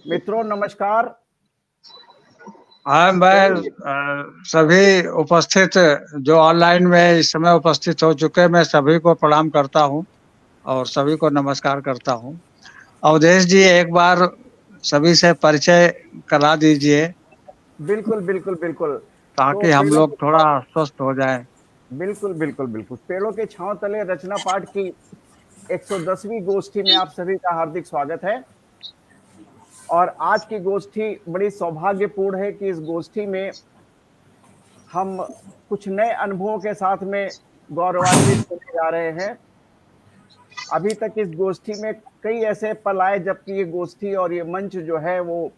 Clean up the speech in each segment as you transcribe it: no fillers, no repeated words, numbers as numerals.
मित्रों नमस्कार। हाँ, मैं सभी उपस्थित जो ऑनलाइन में इस समय उपस्थित हो चुके, मैं सभी को प्रणाम करता हूँ और सभी को नमस्कार करता हूँ। अवधेश जी, एक बार सभी से परिचय करा दीजिए बिल्कुल बिल्कुल बिल्कुल। तो ताकि हम लोग थोड़ा स्वस्थ हो जाए। बिल्कुल बिल्कुल बिल्कुल। पेड़ों के छांव तले रचना पाठ की 110वीं गोष्ठी में आप सभी का हार्दिक स्वागत है। और आज की गोष्ठी बड़ी सौभाग्यपूर्ण है कि इस गोष्ठी में हम कुछ नए अनुभवों के साथ में गौरवान्वित होने जा रहे हैं। अभी तक इस गोष्ठी में कई ऐसे पल आए जबकि ये गोष्ठी और ये मंच जो है वो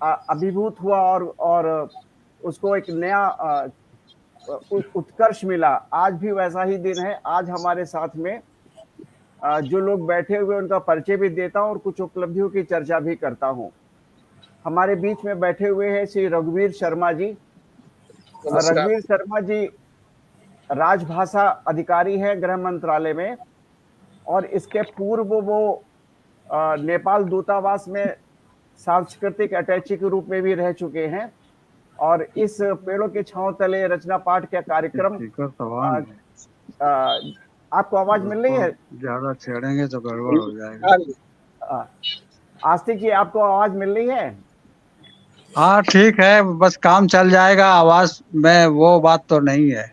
अभिभूत हुआ और उसको एक नया उत्कर्ष मिला। आज भी वैसा ही दिन है। आज हमारे साथ में जो लोग बैठे हुए उनका परिचय भी देता हूं और कुछ उपलब्धियों की चर्चा भी करता हूं। हमारे बीच में बैठे हुए हैं श्री रघुवीर शर्मा जी। रघुवीर शर्मा जी राजभाषा अधिकारी है गृह मंत्रालय में, और इसके पूर्व वो नेपाल दूतावास में सांस्कृतिक अटैची के रूप में भी रह चुके हैं। और इस पेड़ों के छांव तले रचना पाठ का कार्यक्रम आपको आवाज मिल रही है? ज्यादा छेड़ेंगे तो गड़बड़ हो जाएगा। आस्तिक जी, आपको आवाज मिल रही है? हाँ ठीक है, बस काम चल जाएगा। आवाज में वो बात तो नहीं है।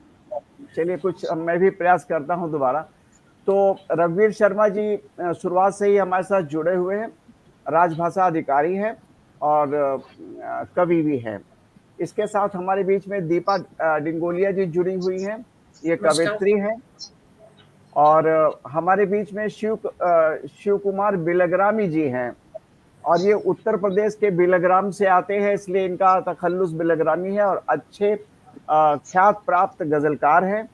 चलिए, कुछ मैं भी प्रयास करता हूं दोबारा। तो रघुवीर शर्मा जी शुरुआत से ही हमारे साथ जुड़े हुए हैं, राजभाषा अधिकारी हैं और कवि भी हैं। इसके साथ हमारे बीच में दीपा डिंगोलिया जी जुड़ी हुई हैं, ये कवयित्री हैं। और हमारे बीच में शिव कुमार बिलग्रामी जी हैं, और ये उत्तर प्रदेश के बिलग्राम से आते हैं, इसलिए इनका तखल्लुस बिलग्रामी है और अच्छे ख्यात प्राप्त गजलकार हैं।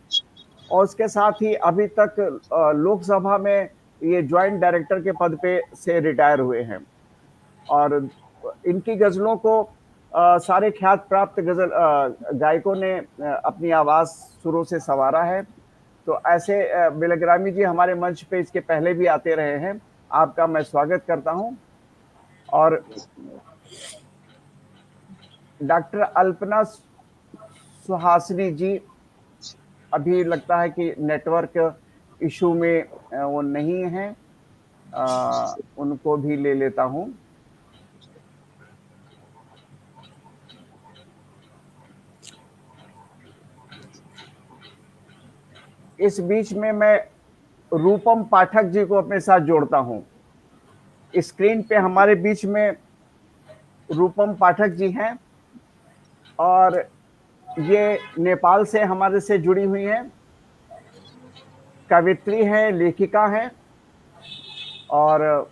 और उसके साथ ही अभी तक लोकसभा में ये ज्वाइंट डायरेक्टर के पद पे से रिटायर हुए हैं। और इनकी गजलों को सारे ख्यात प्राप्त गजल गायकों ने अपनी आवाज सुरों से संवारा है। तो ऐसे बिलग्रामी जी हमारे मंच पे इसके पहले भी आते रहे हैं। आपका मैं स्वागत करता हूं। और डॉक्टर अल्पना सुहासिनी जी अभी लगता है कि नेटवर्क इशू में वो नहीं है, उनको भी ले लेता हूं। इस बीच में मैं रूपम पाठक जी को अपने साथ जोड़ता हूं। स्क्रीन पे हमारे बीच में रूपम पाठक जी हैं, और ये नेपाल से हमारे से जुड़ी हुई हैं, कवित्री हैं, लेखिका हैं। और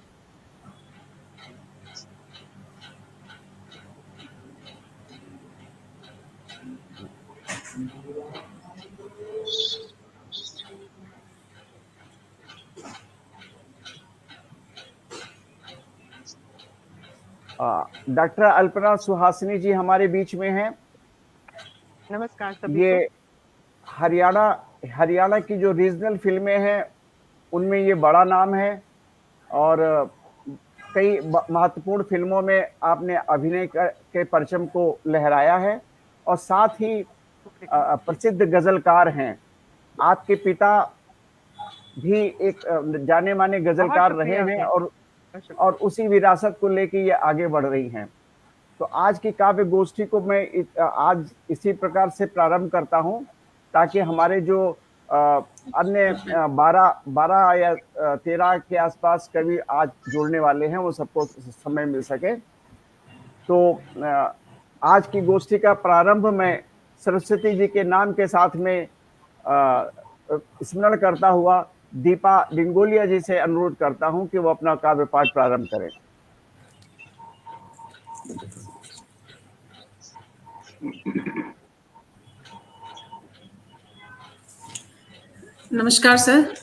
डॉक्टर अल्पना सुहासिनी जी हमारे बीच में हैं। नमस्कार सभी ये हरियाणा की जो रीजनल फिल्में हैं उनमें ये बड़ा नाम है, और कई महत्वपूर्ण फिल्मों में आपने अभिनय के परचम को लहराया है, और साथ ही प्रसिद्ध गजलकार हैं। आपके पिता भी एक जाने माने गजलकार रहे हैं, और उसी विरासत को लेके ये आगे बढ़ रही हैं। तो आज की काव्य गोष्ठी को मैं आज इसी प्रकार से प्रारंभ करता हूं, ताकि हमारे जो अन्य 12 या 13 के आसपास कवि आज जुड़ने वाले हैं वो सबको समय मिल सके। तो आज की गोष्ठी का प्रारंभ मैं सरस्वती जी के नाम के साथ में स्मरण करता हुआ दीपा डिंगोलिया जी से अनुरोध करता हूं कि वो अपना काव्य पाठ प्रारंभ करें। नमस्कार सर।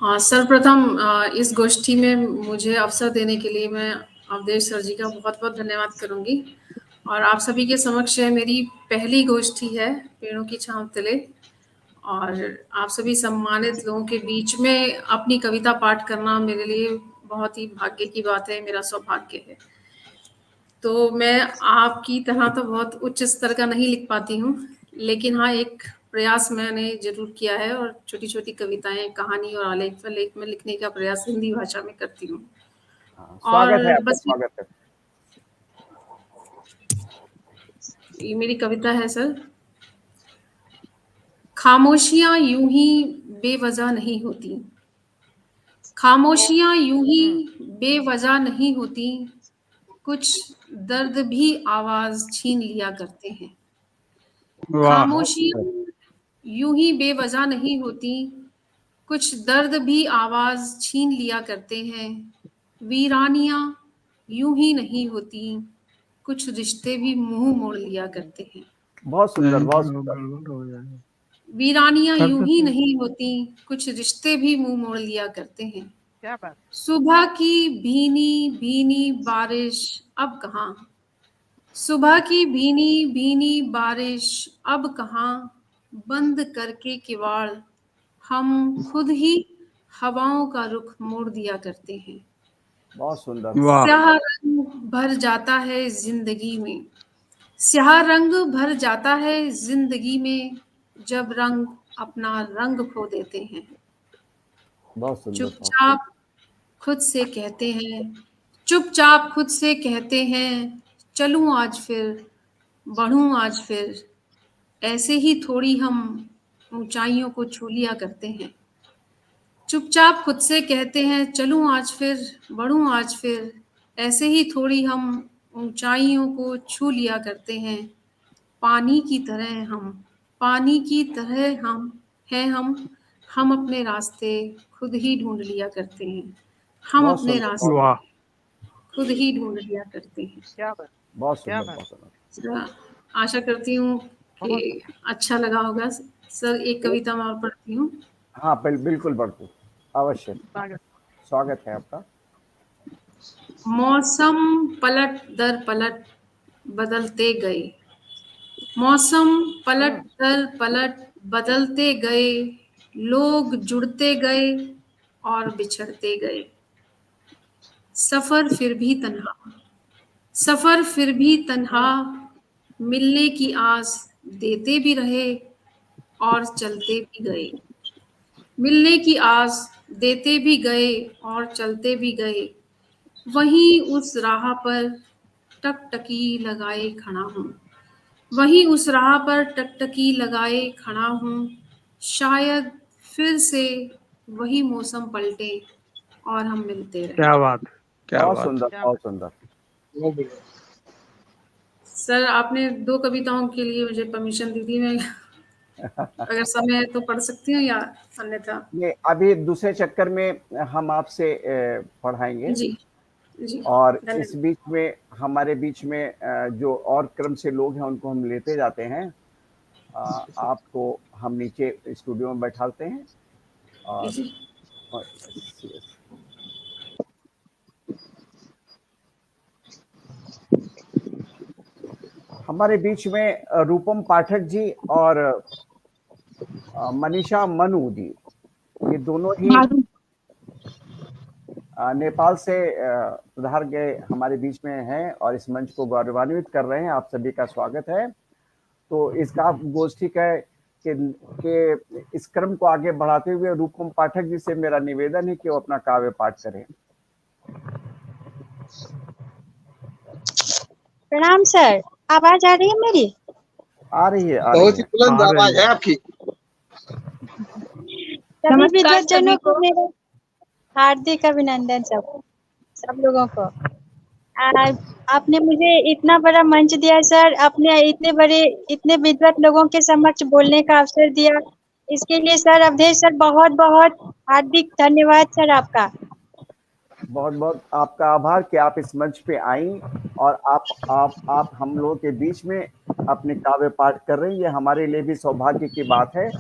सर्वप्रथम इस गोष्ठी में मुझे अवसर देने के लिए मैं अवधेश सर जी का बहुत बहुत धन्यवाद करूंगी। और आप सभी के समक्ष मेरी पहली गोष्ठी है पेड़ों की छांव तले। और आप सभी सम्मानित लोगों के बीच में अपनी कविता पाठ करना मेरे लिए बहुत ही भाग्य की बात है, मेरा सौभाग्य है। तो मैं आपकी तरह तो बहुत उच्च स्तर का नहीं लिख पाती हूँ, लेकिन हाँ एक प्रयास मैंने जरूर किया है और छोटी छोटी कविताएं, कहानी और आलेख पर लेख में लिखने का प्रयास हिंदी भाषा में करती हूँ। स्वागत है और आपका, बस स्वागत है। ये मेरी कविता है सर। खामोशियां यूं ही बेवजह नहीं होती, खामोशियां यूं ही बेवजह नहीं होती, कुछ दर्द भी आवाज छीन लिया करते हैं। वाह। खामोशियां यूं ही बेवजह नहीं होती, कुछ दर्द भी आवाज छीन लिया करते हैं। वीरानियां यूं ही नहीं होती, कुछ रिश्ते भी मुंह मोड़ लिया करते हैं। बहुत सुंदर, नहीं बहुत तो सुंदर। गड़बड़ हो जाएगा। वीरानियां कर यूं दो ही तो। नहीं होती, कुछ रिश्ते भी मुंह मोड़ लिया करते हैं। क्या बात। सुबह की भीनी भीनी बारिश अब कहाँ, सुबह की भीनी भीनी बारिश अब कहाँ, बंद करके किवाड़ हम खुद ही हवाओं का रुख मोड़ दिया करते हैं। बहुत सुंदर। वाह। स्याह रंग भर जाता है जिंदगी में, स्याह रंग भर जाता है जिंदगी में, जब रंग अपना रंग खो देते हैं। बहुत सुंदर, बहुत सुंदर। चुपचाप खुद से कहते हैं, चुपचाप खुद से कहते हैं, चलूं आज फिर, बढ़ूं आज फिर, ऐसे ही थोड़ी हम ऊंचाइयों को छू लिया करते हैं। चुपचाप खुद से कहते हैं, चलूं आज फिर, बढ़ूं आज फिर, ऐसे ही थोड़ी हम ऊंचाइयों को छू लिया करते हैं। पानी की तरह हम, पानी की तरह हम हैं हम अपने रास्ते खुद ही ढूंढ लिया करते हैं। हम बहुत अपने सुंदर, बहुत रास्ते वाह। खुद ही ढूंढ लिया करते हैं। क्या बात। बहुत क्या सुंदर, बात। बहुत सुंदर। सर, आशा करती हूँ कि अच्छा लगा होगा। सर एक कविता मैं और पढ़ती हूँ। हाँ, बिल्कुल बढ़ते, अवश्य। स्वागत। स्वागत है आपका। मौसम पलट दर पलट बदलते गए, मौसम पलट दर पलट बदलते गए, लोग जुड़ते गए और बिछड़ते गए। सफर फिर भी तन्हा, सफर फिर भी तन्हा, मिलने की आस देते भी रहे और चलते भी गए। मिलने की आस देते भी गए और चलते भी गए। वहीं उस राह पर टकटकी लगाए खड़ा हूँ, वहीं उस राह पर टकटकी लगाए खड़ा हूँ। शायद फिर से वही मौसम पलटे और हम मिलते रहे। क्या बात, क्या बहुत बात। सुंदर, बहुत सुंदर। सर आपने 2 कविताओं के लिए मुझे परमिशन दी थी, मैं अगर समय है तो पढ़ सकती हूँ या अन्यथा? ये अभी दूसरे चक्कर में हम आपसे पढ़ाएंगे, जी, जी, और इस धन्यवाद। बीच में हमारे बीच में जो और क्रम से लोग हैं उनको हम लेते जाते हैं। आपको हम नीचे स्टूडियो में बैठाते हैं और, जी, yes. हमारे बीच में रूपम पाठक जी और मनीषा मनु जी, ये दोनों ही नेपाल से पधार गए हमारे बीच में हैं और इस मंच को गौरवान्वित कर रहे हैं। आप सभी का स्वागत है। तो इस काव्य गोष्ठी के इस क्रम को आगे बढ़ाते हुए रूपम पाठक जी से मेरा निवेदन है कि वो अपना काव्य पाठ करें। प्रणाम सर, आवाज आ रही है मेरी? आ रही है, आ बहुत रही ही है। बुलंद आवाज है आपकी। सभी विद्यार्थीजनों को मेरा हार्दिक अभिनंदन। सब लोगों को आज आपने मुझे इतना बड़ा मंच दिया सर, आपने इतने विद्वत लोगों के समक्ष बोलने का अवसर दिया, इसके लिए सर अवधेश सर बहुत बहुत हार्दिक धन्यवाद सर आपका। बहुत बहुत आपका आभार कि आप इस मंच पे आई और आप हम लोगों के बीच में अपने काव्य पाठ कर रहे हैं। ये हमारे लिए भी सौभाग्य की बात है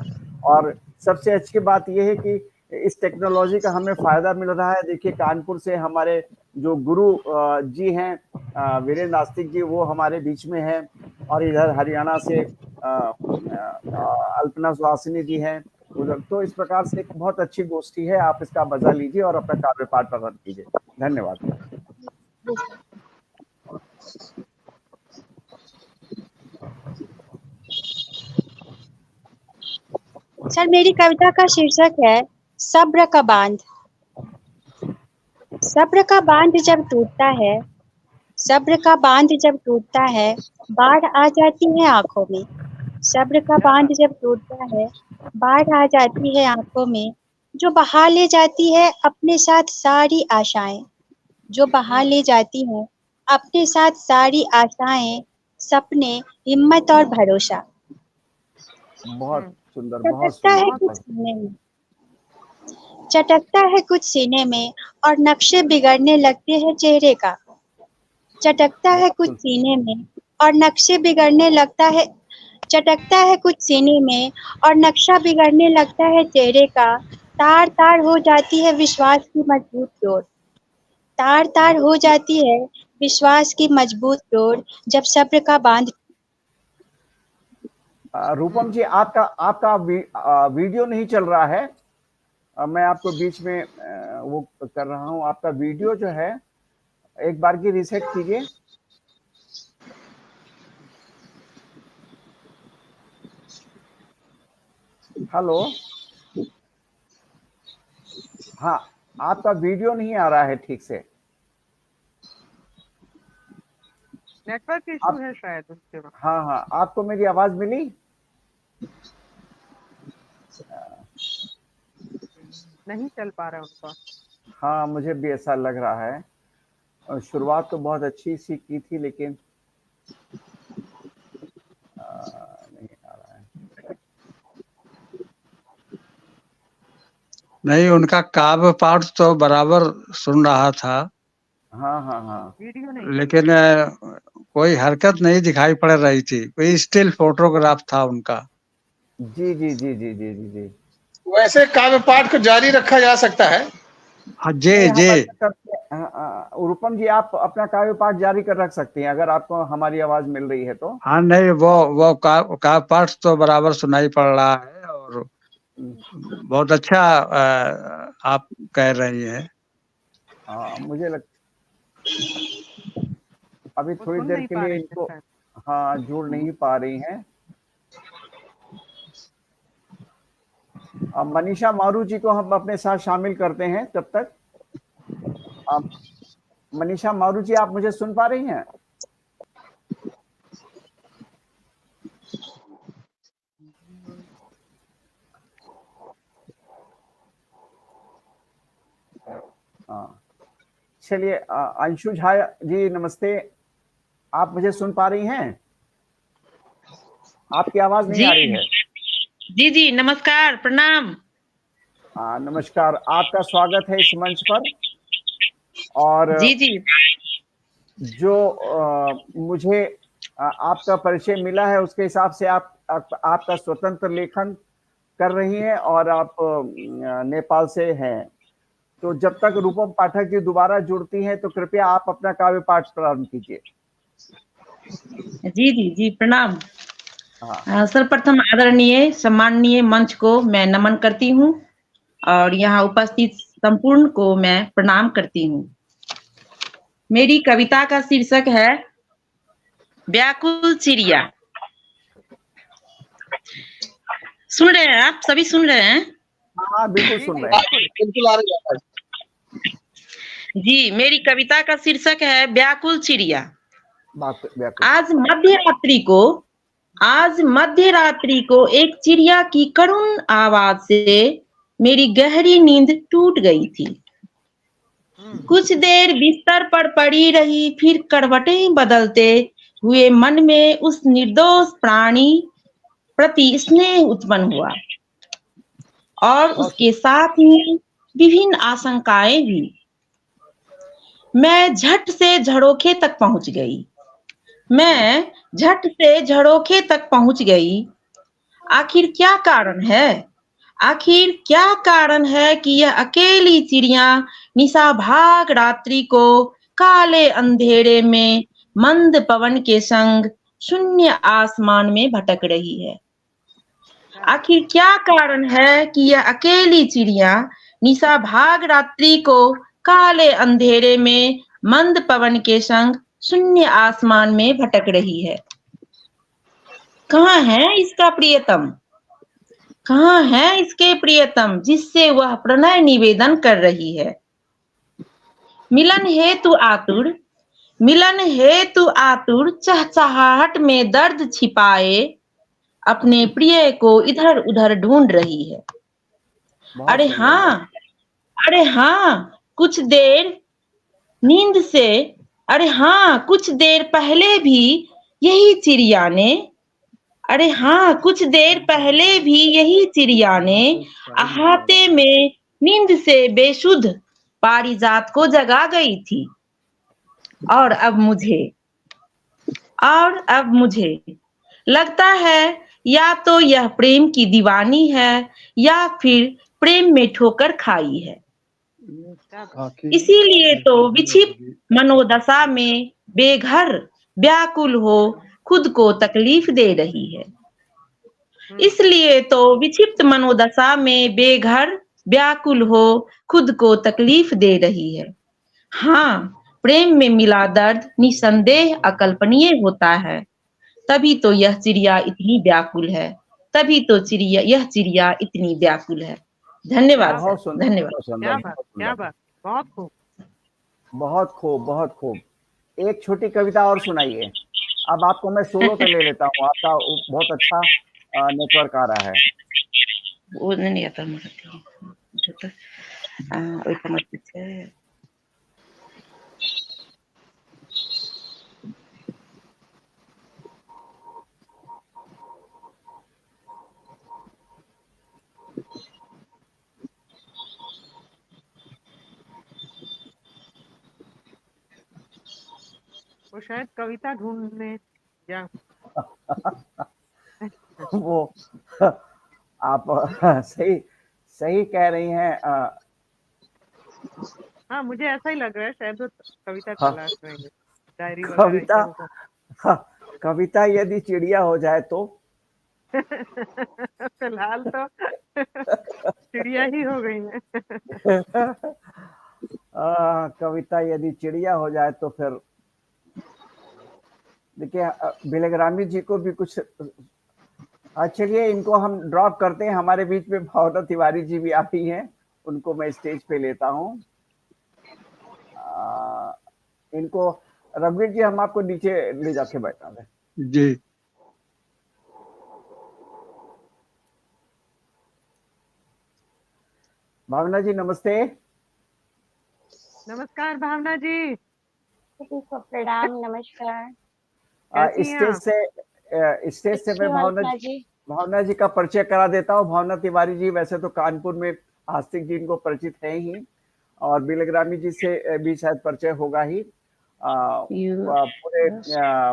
और सबसे अच्छी बात यह है कि इस टेक्नोलॉजी का हमें फायदा मिल रहा है। देखिए कानपुर से हमारे जो गुरु जी हैं वीरेंद्र नास्तिक जी, वो हमारे बीच में हैं और इधर हरियाणा से अल्पना सुहासिनी जी हैं उधर। तो इस प्रकार से एक बहुत अच्छी गोष्ठी है, आप इसका मजा लीजिए और अपना काव्य पाठ प्रकट कीजिए। धन्यवाद। सर मेरी कविता का शीर्षक है सब्र का बांध। सब्र का बांध जब टूटता है, सब्र का बांध जब टूटता है, बाढ़ आ जाती है आंखों में। सब्र का बांध जब टूटता है, बाढ़ आ जाती है आंखों में, जो बहा ले जाती है अपने साथ सारी आशाएं। जो बहा ले जाती है अपने साथ सारी आशाएं, सपने, हिम्मत और भरोसा। बहुत सुंदर, बहुत चटकता है सुंदर। कुछ सीने में, चटकता है कुछ सीने में और नक्शे बिगड़ने लगते हैं चेहरे का। चटकता है कुछ सीने में और नक्शे बिगड़ने लगता है, चटकता है कुछ सीने में और नक्शा बिगड़ने लगता है चेहरे का। तार तार हो जाती है विश्वास की मजबूत डोर। तार तार हो जाती है विश्वास की मजबूत डोर जब सब्र का बांध। रूपम जी, आपका वीडियो नहीं चल रहा है। मैं आपको बीच में वो कर रहा हूँ। आपका वीडियो जो है एक बार की रीसेट कीजिए। हेलो, हाँ, आपका वीडियो नहीं आ रहा है ठीक से। नेटवर्क इशू है शायद उसके वक्त। हाँ, आपको मेरी आवाज मिली? नहीं चल पा रहा उनका। हाँ, मुझे भी ऐसा लग रहा है। और शुरुआत तो बहुत अच्छी सी की थी, लेकिन नहीं आ रहा है। नहीं, उनका काव्य पाठ तो बराबर सुन रहा था। हाँ। वीडियो नहीं, लेकिन कोई हरकत नहीं दिखाई पड़ रही थी। कोई स्टिल फोटोग्राफ था उनका। जी। वैसे काव्य पाठ को जारी रखा जा सकता है। हाँ जी। रूपम जी, आप अपना काव्य पाठ जारी कर रख सकती हैं अगर आपको हमारी आवाज मिल रही है तो। हाँ, नहीं, वो काव्य पाठ तो बराबर सुनाई पड़ रहा है और बहुत अच्छा आप कह रही हैं। हाँ, मुझे अभी थोड़ी सुन देर नहीं के पा लिए रहे इनको थे। जोड़ नहीं पा रही हैं। मनीषा मारू जी को हम अपने साथ शामिल करते हैं तब तक। मनीषा मारू जी, आप मुझे सुन पा रही हैं? चलिए, अंशु झा जी नमस्ते, आप मुझे सुन पा रही हैं? आपकी आवाज नहीं आ रही है। जी नमस्कार, प्रणाम। नमस्कार, आपका स्वागत है इस मंच पर। और जी जो मुझे आपका परिचय मिला है उसके हिसाब से आपका स्वतंत्र लेखन कर रही हैं और आप नेपाल से हैं। तो जब तक रूपम पाठक जी दोबारा जुड़ती हैं तो कृपया आप अपना काव्य पाठ प्रारंभ कीजिए। जी प्रणाम। सर्वप्रथम आदरणीय सम्माननीय मंच को मैं नमन करती हूँ और यहाँ उपस्थित संपूर्ण को मैं प्रणाम करती हूँ। मेरी कविता का शीर्षक है व्याकुल चिड़िया। सुन रहे हैं आप सभी? सुन रहे हैं? हाँ, बिल्कुल सुन रहे हैं। बिल्कुल आ रही है जी, मेरी कविता का शीर्षक है व्याकुल चिड़िया। आज मध्यरात्रि को एक चिड़िया की करुण आवाज से मेरी गहरी नींद टूट गई थी। कुछ देर बिस्तर पर पड़ी रही, फिर करवटें बदलते हुए मन में उस निर्दोष प्राणी प्रति स्नेह उत्पन्न हुआ और उसके साथ ही विभिन्न आशंकाएं भी। मैं झट से झरोखे तक पहुंच गई। आखिर क्या कारण है कि यह अकेली चिड़िया निशाभाग रात्रि को काले अंधेरे में मंद पवन के संग शून्य आसमान में भटक रही है। आखिर क्या कारण है कि यह अकेली चिड़िया निशा भाग रात्रि को काले अंधेरे में मंद पवन के संग शून्य आसमान में भटक रही है? कहाँ है इसका प्रियतम? कहाँ है इसके प्रियतम जिससे वह प्रणय निवेदन कर रही है? मिलन हेतु आतुर चहचहाहट में दर्द छिपाए अपने प्रिय को इधर उधर ढूंढ रही है। अरे हाँ, कुछ देर पहले भी यही चिड़िया ने अहाते में नींद से बेसुध पारिजात को जगा गई थी। और अब मुझे लगता है या तो यह प्रेम की दीवानी है या फिर प्रेम में ठोकर खाई है। इसीलिए तो विक्षिप्त मनोदशा में बेघर व्याकुल हो खुद को तकलीफ दे रही है। इसलिए तो विक्षिप्त मनोदशा में बेघर व्याकुल हो खुद को तकलीफ दे रही है। हाँ, प्रेम में मिला दर्द निसंदेह अकल्पनीय होता है। तभी तो यह चिड़िया इतनी व्याकुल है। यह चिड़िया इतनी व्याकुल है। धन्यवाद बहुत सर, सुंदर, धन्यवाद। बहुत सुंदर, क्या बात, बहुत क्या सुंदर, बात, बहुत खूब। बहुत खूब, बहुत खूब। एक छोटी कविता और सुनाइए। अब आपको मैं सोलो पे ले लेता हूँ, आपका बहुत अच्छा नेटवर्क आ रहा है। वो नहीं आता मुझे तो ओइका मत पूछे। वो शायद कविता ढूंढने या वो आप सही कह रही हैं। हाँ, मुझे ऐसा ही लग रहा है, शायद वो कविता हाँ, तलाश में है, डायरी वगैरह कविता इधर-उधर। कविता यदि चिड़िया हो जाए तो फिलहाल तो चिड़िया ही हो गई है। कविता यदि चिड़िया हो जाए तो फिर देखिए, बिलग्रामी जी को भी कुछ। चलिए, इनको हम ड्रॉप करते हैं। हमारे बीच में भावना तिवारी जी भी आती हैं, उनको मैं स्टेज पे लेता हूँ। इनको रघुवीर जी, हम आपको नीचे ले जाके बैठा दें। जी, भावना जी नमस्ते। नमस्कार भावना जी। प्रणाम, नमस्कार। कैसी हैं आप? स्टेज से मैं जी। भावना जी का परिचय करा देता हूँ। भावना तिवारी जी वैसे तो कानपुर में आस्तिक जी इनको परिचित है ही, और बिलग्रामी जी से भी शायद परिचय होगा ही। पूरे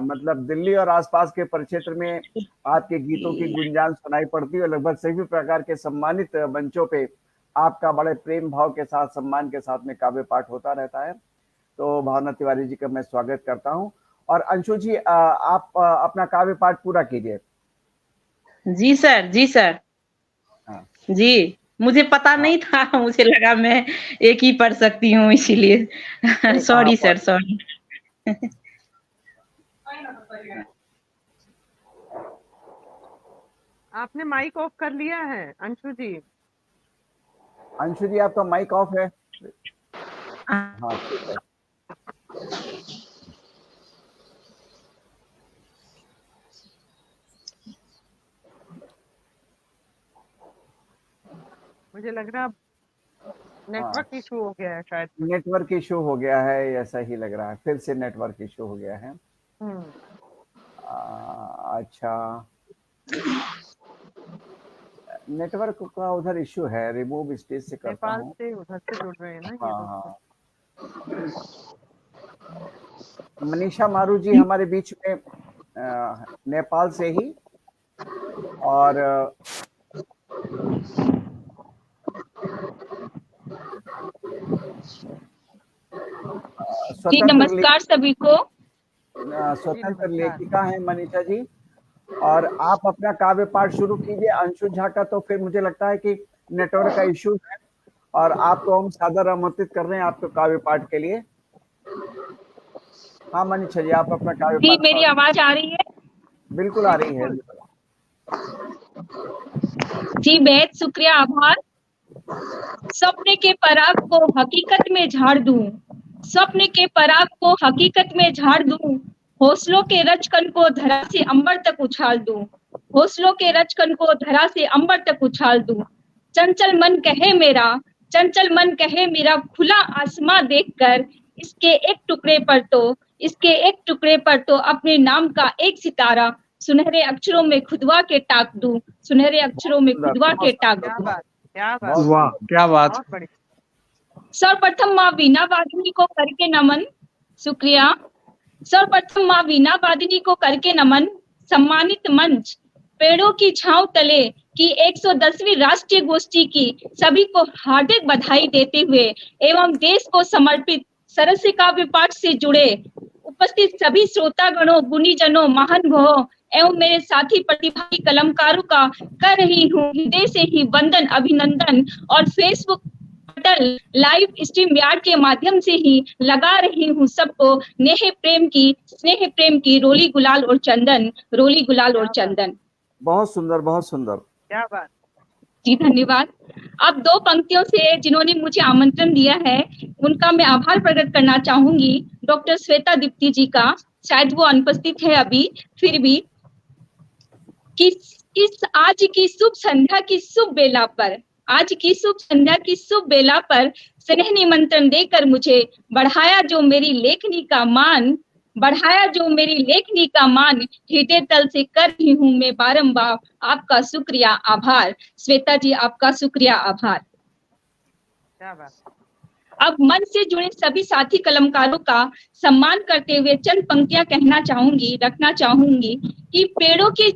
मतलब दिल्ली और आसपास के परिक्षेत्र में आपके गीतों की गुंजान सुनाई पड़ती है। लगभग सभी प्रकार के सम्मानित मंचों पे आपका बड़े प्रेम भाव के साथ, सम्मान के साथ में काव्य पाठ होता रहता है। तो भावना तिवारी जी का मैं स्वागत करता हूँ। और अंशु जी, आप अपना काव्य पाठ पूरा कीजिए। जी सर। हाँ। जी, मुझे पता नहीं था, मुझे लगा मैं एक ही पढ़ सकती हूँ, इसीलिए सॉरी सर, सॉरी। आपने माइक ऑफ कर लिया है अंशु जी। अंशु जी, आपका माइक ऑफ है। हाँ, ठीक है। मुझे लग रहा नेटवर्क इशू हो गया है शायद। नेटवर्क इशू हो गया है, ऐसा ही लग रहा है। फिर से नेटवर्क इशू हो गया है। अच्छा, नेटवर्क का उधर इशू है। रिमूव स्टेज से करता नेपाल हूँ। से उधर से जुड़ रहे हैं ना ये हाँ। मनीषा मारू जी हमारे बीच में नेपाल से ही, और जी नमस्कार सभी को। स्वतंत्र लेखिका हैं मनीषा जी, और आप अपना काव्य पाठ शुरू कीजिए। अंशु झा का तो फिर मुझे लगता है कि नेटवर्क का इश्यू है, और आपको हम सादर आमंत्रित कर रहे हैं आपके काव्य पाठ के लिए। हाँ मनीषा जी, आप अपना काव्य पाठ। मेरी आवाज आ रही है? बिल्कुल आ रही है जी, बेहद शुक्रिया, आभार। सपने के पराग को हकीकत में झाड़ दूं, सपने के पराग को हकीकत में झाड़ दूं, हौसलों के रचकन को धरा से अंबर तक उछाल दूं, हौसलों के रचकन को धरा से अंबर तक उछाल दूं। चंचल मन कहे मेरा, चंचल मन कहे मेरा, खुला आसमां देखकर इसके एक टुकड़े पर तो अपने नाम का एक सितारा सुनहरे अक्षरों में खुदवा के टाक दूं, सुनहरे अक्षरों में खुदवा के टाक दूं। वाह, क्या बात। सर्वप्रथम माँ वीणा वादिनी को करके नमन, शुक्रिया। सर्वप्रथम माँ वीणा वादिनी को करके नमन। सम्मानित मंच, पेड़ों की छांव तले की 110वीं राष्ट्रीय गोष्ठी की सभी को हार्दिक बधाई देते हुए एवं देश को समर्पित सरस काव्य पाठ से जुड़े उपस्थित सभी श्रोतागणों, गुणीजनों, महानुभावों एवं मेरे साथी प्रतिभागी कलमकारों का कर रही हूँ हृदय से ही वंदन, अभिनंदन, और फेसबुक लाइव स्ट्रीम यार्ड के माध्यम से ही लगा रही हूँ सबको स्नेह प्रेम की रोली गुलाल और चंदन, रोली गुलाल और चंदन। बहुत सुंदर, बहुत सुंदर, क्या बात। जी धन्यवाद। अब दो पंक्तियों से जिन्होंने मुझे आमंत्रण दिया है उनका मैं आभार प्रकट करना चाहूंगी। डॉक्टर श्वेता दीप्ति जी का, शायद वो अनुपस्थित है अभी, फिर भी कि इस आज की शुभ संध्या की शुभ बेला पर, आज की शुभ संध्या की शुभ बेला पर स्नेह निमंत्रण देकर मुझे बढ़ाया जो मेरी लेखनी का मान, बढ़ाया जो मेरी लेखनी का मान, हृदय तल से कर रही हूँ मैं बारंबार आपका शुक्रिया आभार। श्वेता जी, आपका शुक्रिया आभार। क्या बात। अब मन से जुड़े सभी साथी कलमकारों का सम्मान करते हुए चंद पंक्तियां रखना चाहूंगी कि पेड़ों की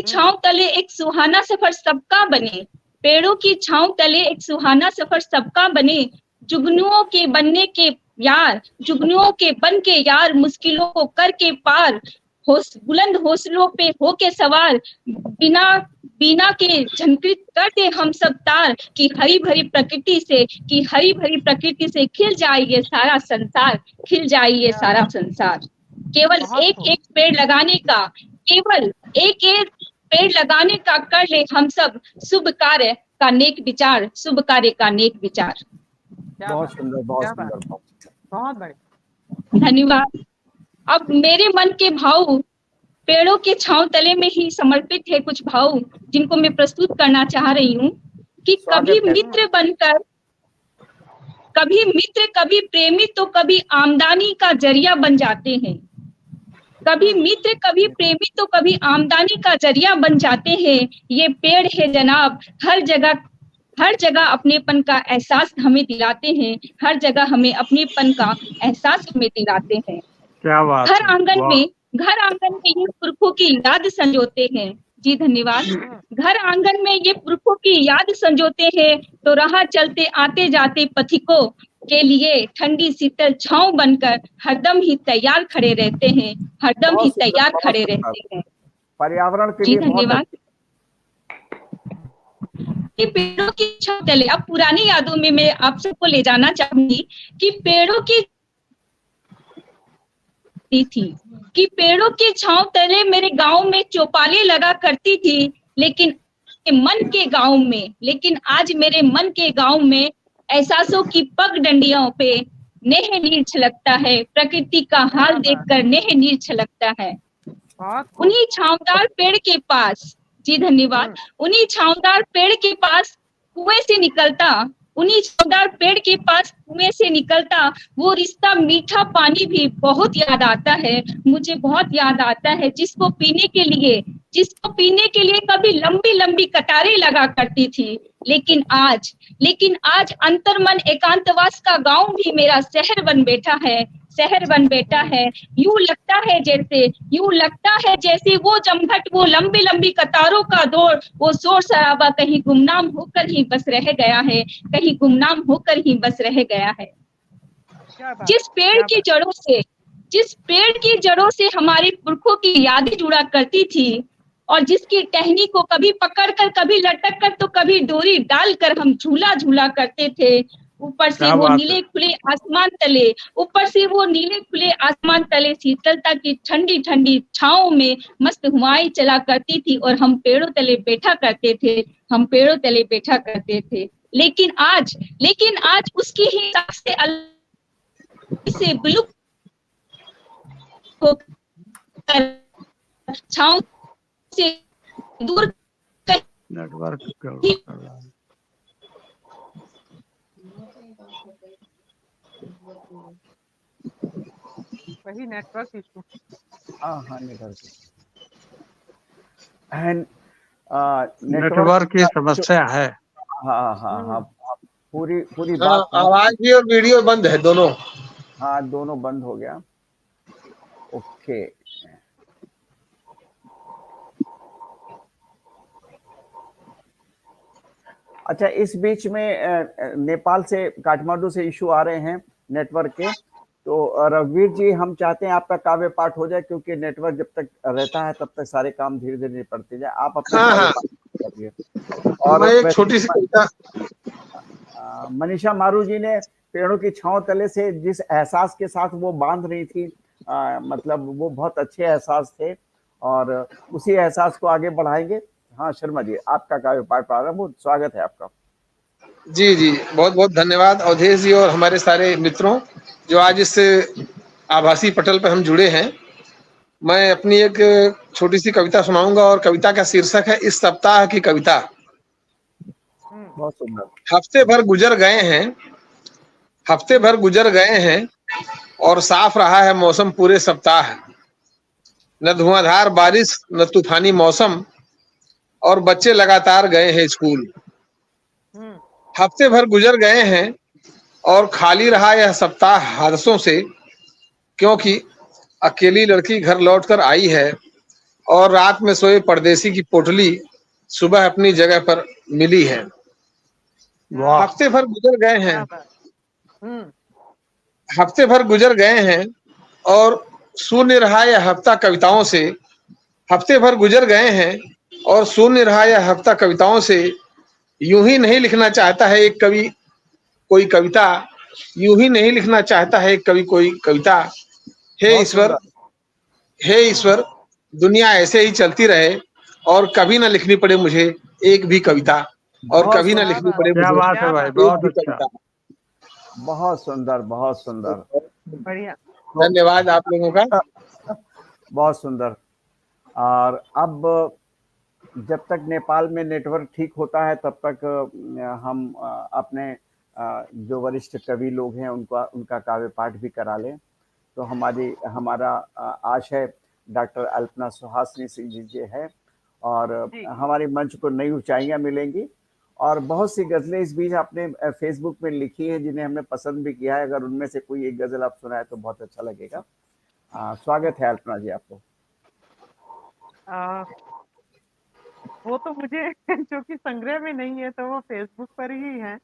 छांव तले एक सुहाना सफर सबका बने, पेड़ों की छांव तले एक सुहाना सफर सबका बने, जुगनुओं के बनने के यार, जुगनुओं के बन के यार, मुश्किलों को करके पार, बुलंद हौसलों पे होके सवार, बिना के झंकृत करते हम सब तार, कि हरी भरी प्रकृति से खिल जाए ये सारा संसार, खिल जाए ये सारा संसार। केवल एक पेड़ लगाने का, केवल एक पेड़ लगाने का कर ले हम सब शुभ कार्य का नेक विचार, शुभ कार्य का नेक विचार। बहुत सुंदर, बहुत सुंदर, बहुत बढ़िया, धन्यवाद। अब मेरे मन के भाव पेड़ों के छांव तले में ही समर्पित है कुछ भाव, जिनको मैं प्रस्तुत करना चाह रही हूँ कि कभी मित्र बनकर, कभी प्रेमी तो कभी आमदनी का जरिया बन जाते हैं, कभी मित्र कभी प्रेमी तो कभी आमदनी का जरिया बन जाते हैं। ये पेड़ है जनाब, हर जगह अपनेपन का एहसास हमें दिलाते हैं, हर जगह हमें अपनेपन का एहसास हमें दिलाते हैं। क्या बात। घर आंगन में ये पुरखों की याद संजोते हैं। जी धन्यवाद। घर आंगन में ये पुरखों की याद संजोते हैं, तो राह चलते आते जाते पथिकों के लिए ठंडी शीतल छांव बनकर हरदम ही तैयार खड़े रहते हैं, हरदम ही तैयार खड़े रहते हैं। पर्यावरण के लिए धन्यवाद। पेड़ों की छांव तले, अब पुरानी यादों में मैं आप सबको ले जाना चाहूंगी कि पेड़ों की छांव तले मेरे गांव में चौपालें लगा करती थी, लेकिन आज मेरे मन के गांव में एहसासों की पगडंडियों पे नेह नीर छलकता है, प्रकृति का हाल देखकर नेह नीर छलकता है। उन्हीं छांवदार पेड़ के पास, जी धन्यवाद, उन्हीं छांवदार पेड़ के पास कुएं से निकलता वो रिश्ता मीठा पानी भी बहुत याद आता है, मुझे बहुत याद आता है, जिसको पीने के लिए कभी लंबी लंबी कतारें लगा करती थी, लेकिन आज अंतर्मन एकांतवास का गांव भी मेरा शहर बन बैठा है। यूं लगता है जैसे वो जमघट, वो लंबी लंबी कतारों का दौड़, वो शोर शराबा कहीं गुमनाम होकर ही बस रह गया है, जिस पेड़ की जिस पेड़ की जड़ों से हमारे पुरखों की यादें जुड़ा करती थी और जिसकी टहनी को कभी पकड़कर, कभी लटक कर, तो कभी डोरी डालकर हम झूला झूला करते थे। ऊपर से क्या वो बात नीले है। खुले आसमान तले, ऊपर से वो नीले खुले आसमान तले शीतलता की ठंडी ठंडी छांव में मस्त हवाएं चला करती थी और हम पेड़ों तले बैठा करते थे, हम पेड़ों तले बैठा करते थे। लेकिन आज उसकी ही सबसे अलग से विलुप्त होकर छांव से दूर नेटवर्क गड़बड़ कर रहा है। वही नेटवर्क इशू। हाँ नेटवर्क नेटवर्क की समस्या है। हाँ पूरी हाँ, बात आवाज भी और वीडियो बंद है दोनों। हाँ दोनों बंद हो गया। ओके अच्छा, इस बीच में नेपाल से, काठमांडू से इशू आ रहे हैं नेटवर्क के, तो रघुवीर जी हम चाहते हैं आपका काव्य पाठ हो जाए, क्योंकि नेटवर्क जब तक रहता है तब तक सारे काम धीरे धीरे निपटते जाए। आप अपना काव्य पाठ करिए। और मैं एक छोटी सी कविता, मनीषा मारू जी ने पेड़ों की छांव तले से जिस एहसास के साथ वो बांध रही थी, मतलब वो बहुत अच्छे एहसास थे और उसी एहसास को आगे बढ़ाएंगे। हाँ शर्मा जी, आपका काव्य पाठ प्रारंभ हो, स्वागत है आपका। जी बहुत बहुत धन्यवाद अवधेश जी और हमारे सारे मित्रों जो आज इस आभासी पटल पर हम जुड़े हैं। मैं अपनी एक छोटी सी कविता सुनाऊंगा और कविता का शीर्षक है इस सप्ताह की कविता। बहुत सुंदर। हफ्ते भर गुजर गए हैं और साफ रहा है मौसम पूरे सप्ताह। न धुआंधार बारिश न तूफानी मौसम और बच्चे लगातार गए हैं स्कूल। हफ्ते भर गुजर गए हैं और खाली रहा यह सप्ताह हादसों से, क्योंकि अकेली लड़की घर लौटकर आई है और रात में सोए परदेसी की पोटली सुबह अपनी जगह पर मिली है। हफ्ते भर गुजर गए हैं और शून्य रहा यह हफ्ता कविताओं से। हफ्ते भर गुजर गए हैं और शून्य रहा यह हफ्ता कविताओं से। यूं ही नहीं लिखना चाहता है एक कवि कोई कविता, यूं ही नहीं लिखना चाहता है एक कवि कोई कविता। हे ईश्वर दुनिया ऐसे ही चलती रहे और कभी ना लिखनी पड़े मुझे एक भी कविता, और कभी ना लिखनी पड़े मुझे। क्या बात है भाई, बहुत अच्छा, बहुत सुंदर, बहुत सुंदर, बढ़िया, धन्यवाद आप लोगों का। बहुत सुंदर। और अब जब तक नेपाल में नेटवर्क ठीक होता है तब तक हम अपने जो वरिष्ठ कवि लोग हैं उनका काव्य पाठ भी करा लें। तो हमारा आशय डॉक्टर अल्पना सुहासिनी सिंह जी है और हमारे मंच को नई ऊंचाइयां मिलेंगी। और बहुत सी गजलें इस बीच आपने फेसबुक में लिखी है जिन्हें हमने पसंद भी किया है। अगर उनमें से कोई एक गजल आप सुनाए तो बहुत अच्छा लगेगा। स्वागत है अल्पना जी आपको। वो तो मुझे क्योंकि संग्रह में नहीं है तो वो फेसबुक पर ही है,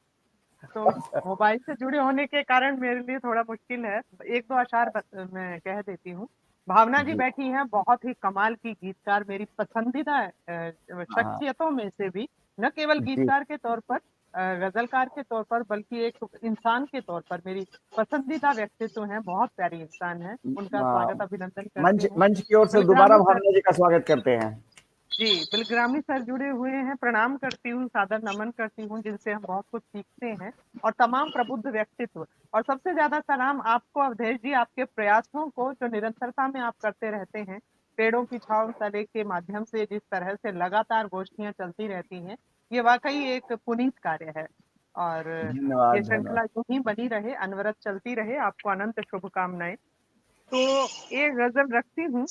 तो मोबाइल से जुड़े होने के कारण मेरे लिए थोड़ा मुश्किल है। एक दो अशार मैं कह देती हूँ। भावना जी बैठी हैं, बहुत ही कमाल की गीतकार, मेरी पसंदीदा शख्सियतों में से भी, न केवल गीतकार के तौर पर, गजलकार के तौर पर, बल्कि एक इंसान के तौर पर मेरी पसंदीदा व्यक्तित्व हैं। बहुत प्यारी इंसान है, उनका स्वागत अभिनंदन करते हैं। मंच की ओर से दोबारा भावना जी का स्वागत करते हैं। जी, बिलग्रामी सर जुड़े हुए हैं, प्रणाम करती हूँ, सादर नमन करती हूँ, जिनसे हम बहुत कुछ सीखते हैं, और तमाम प्रबुद्ध व्यक्तित्व। और सबसे ज्यादा सलाम आपको अवधेश जी, आपके प्रयासों को जो निरंतरता में आप करते रहते हैं। पेड़ों की छांव तले के माध्यम से जिस तरह से लगातार गोष्ठियां चलती रहती हैं, ये वाकई एक पुनीत कार्य है। और ये श्रृंखला यूं ही बनी रहे, अनवरत चलती रहे, आपको अनंत शुभकामनाएं। तो एक गजल रखती हूँ,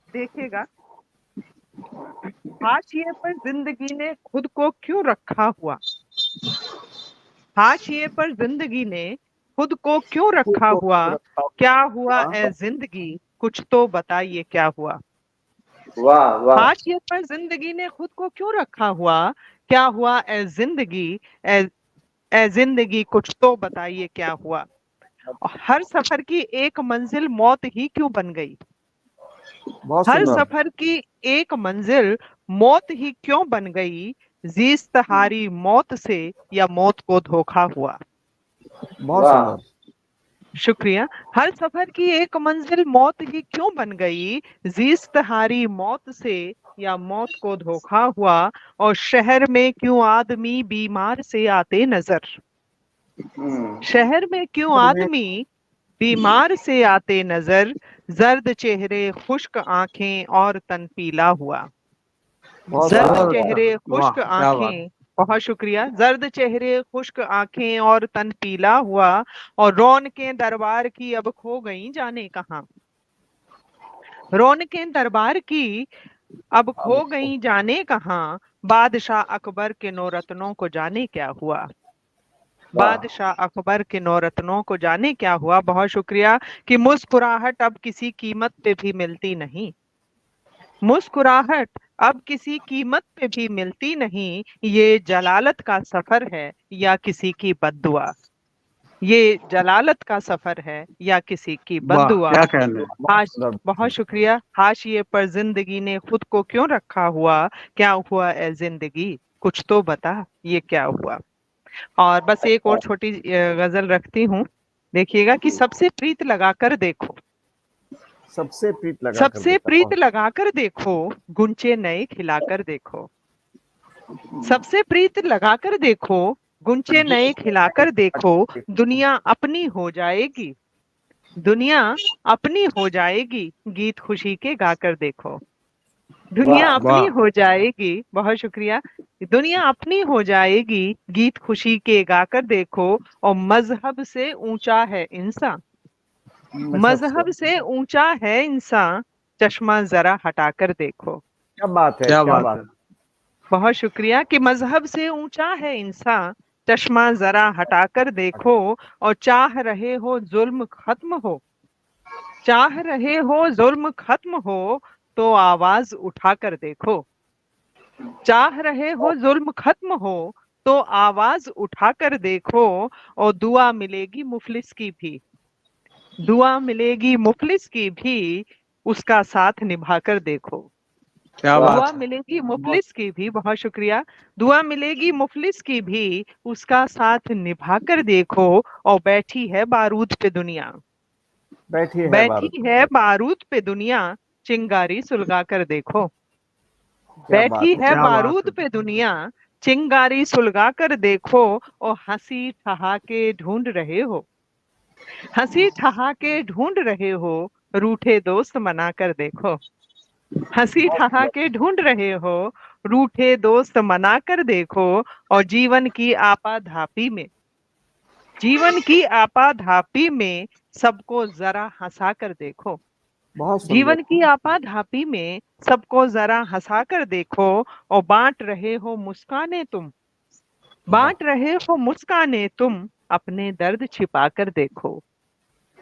देखिएगा। हाशिए पर जिंदगी ने खुद को क्यों रखा हुआ, हाशिए पर जिंदगी ने खुद को क्यों रखा हुआ, क्या हुआ ए जिंदगी कुछ तो बताइए क्या हुआ। वाह वाह। हाशिए पर जिंदगी ने खुद को क्यों रखा हुआ, क्या हुआ ए जिंदगी, ए जिंदगी कुछ तो बताइए क्या हुआ। और हर सफर की एक मंजिल मौत ही क्यों बन गई? बहुत हर सुंदर। सफर की एक मंजिल मौत ही क्यों बन गई? जीस्त हारी मौत से या मौत को धोखा हुआ? बहुत सुंदर। शुक्रिया। हर सफर की एक मंजिल मौत ही क्यों बन गई? जीस्त हारी मौत से या मौत को धोखा हुआ? और शहर में क्यों आदमी बीमार से आते नजर? शहर में क्यों आदमी बीमार से आते नजर? जर्द चेहरे, खुश्क आंखें और तन पीला हुआ। बहुत जर्द सुंदर। चेहरे, वाह, खुश्क क्या बात। आंखें, बहुत शुक्रिया। जर्द चेहरे, खुश्क आंखें और तन पीला हुआ। और रौनकें दरबार की अब खो गई जाने कहाँ? रौनकें दरबार की अब खो गई जाने कहाँ? बादशाह अकबर के नौरत्नों को जाने क्या हुआ? बादशाह अकबर के नौरत्नों को जाने क्या हुआ? बहुत शुक्रिया। कि मुस्कुराहट अब किसी कीमत पे भी मिलती नहीं। मुस्कुराहट अब किसी कीमत पे भी मिलती नहीं। ये जलालत का सफर है या किसी की बद्दुआ? ये जलालत का सफर है या किसी की वाह, बद्दुआ? क्या कहने। बहुत सुंदर। बहुत शुक्रिया। हाशिए पर जिंदगी ने खुद को क्यों रखा हुआ? क्या हुआ ए जिंदगी, कुछ तो बता, ये क्या हुआ? और बस एक और छोटी गजल रखती हूँ, देखिएगा। कि सबसे प्रीत लगाकर देखो, सबसे प्रीत लगा कर सबसे देखा। प्रीत लगाकर देखो, गुंचे नए खिलाकर देखो। सबसे प्रीत लगाकर देखो, गुंचे नए खिलाकर देखो। दुनिया अपनी हो जाएगी, दुनिया अपनी हो जाएगी, गीत खुशी के गाकर देखो। दुनिया अपनी वाह, हो जाएगी, बहुत शुक्रिया। दुनिया अपनी हो जाएगी, गीत खुशी के गाकर देखो। और मजहब से ऊंचा है इंसान, मजहब से ऊंचा है इंसान, चश्मा जरा हटाकर देखो। क्या बात है, क्या क्या बात बात। है। बहुत शुक्रिया। कि मजहब से ऊंचा है इंसान, चश्मा जरा हटाकर देखो। और चाह रहे हो जुल्म खत्म हो, चाह रहे हो जुल्म खत्म हो, तो आवाज उठाकर देखो। चाह रहे हो जुल्म खत्म हो, तो आवाज उठाकर देखो। और दुआ मिलेगी मुफलिस की भी, दुआ मिलेगी मुफलिस की भी, उसका साथ निभाकर देखो। क्या बात दुआ है। मिलेगी मुफलिस की भी, बहुत शुक्रिया। दुआ मिलेगी मुफलिस की भी, उसका साथ निभाकर देखो। और बैठी है बारूद पे दुनिया, बैठी है बैठी बारूद। है बारूद पे दुनिया, चिंगारी सुलगा कर देखो। क्या बात बैठी है। है क्या बात बारूद है। पे दुनिया, चिंगारी सुलगा कर देखो। और हंसी ठहाके ढूंढ रहे हो, हंसी ठहाके ढूंढ रहे हो, रूठे दोस्त मना कर देखो। हंसी ठहाके ढूंढ रहे हो, रूठे दोस्त मना कर देखो। और जीवन की आपाधापी में, जीवन की आपाधापी में, सबको जरा हंसा कर देखो। बहुत सुंदर। जीवन की आपाधापी में, सबको जरा हंसा कर देखो। और बांट रहे हो मुस्काने तुम, बांट रहे हो मुस्काने तुम, अपने दर्द छिपा कर देखो।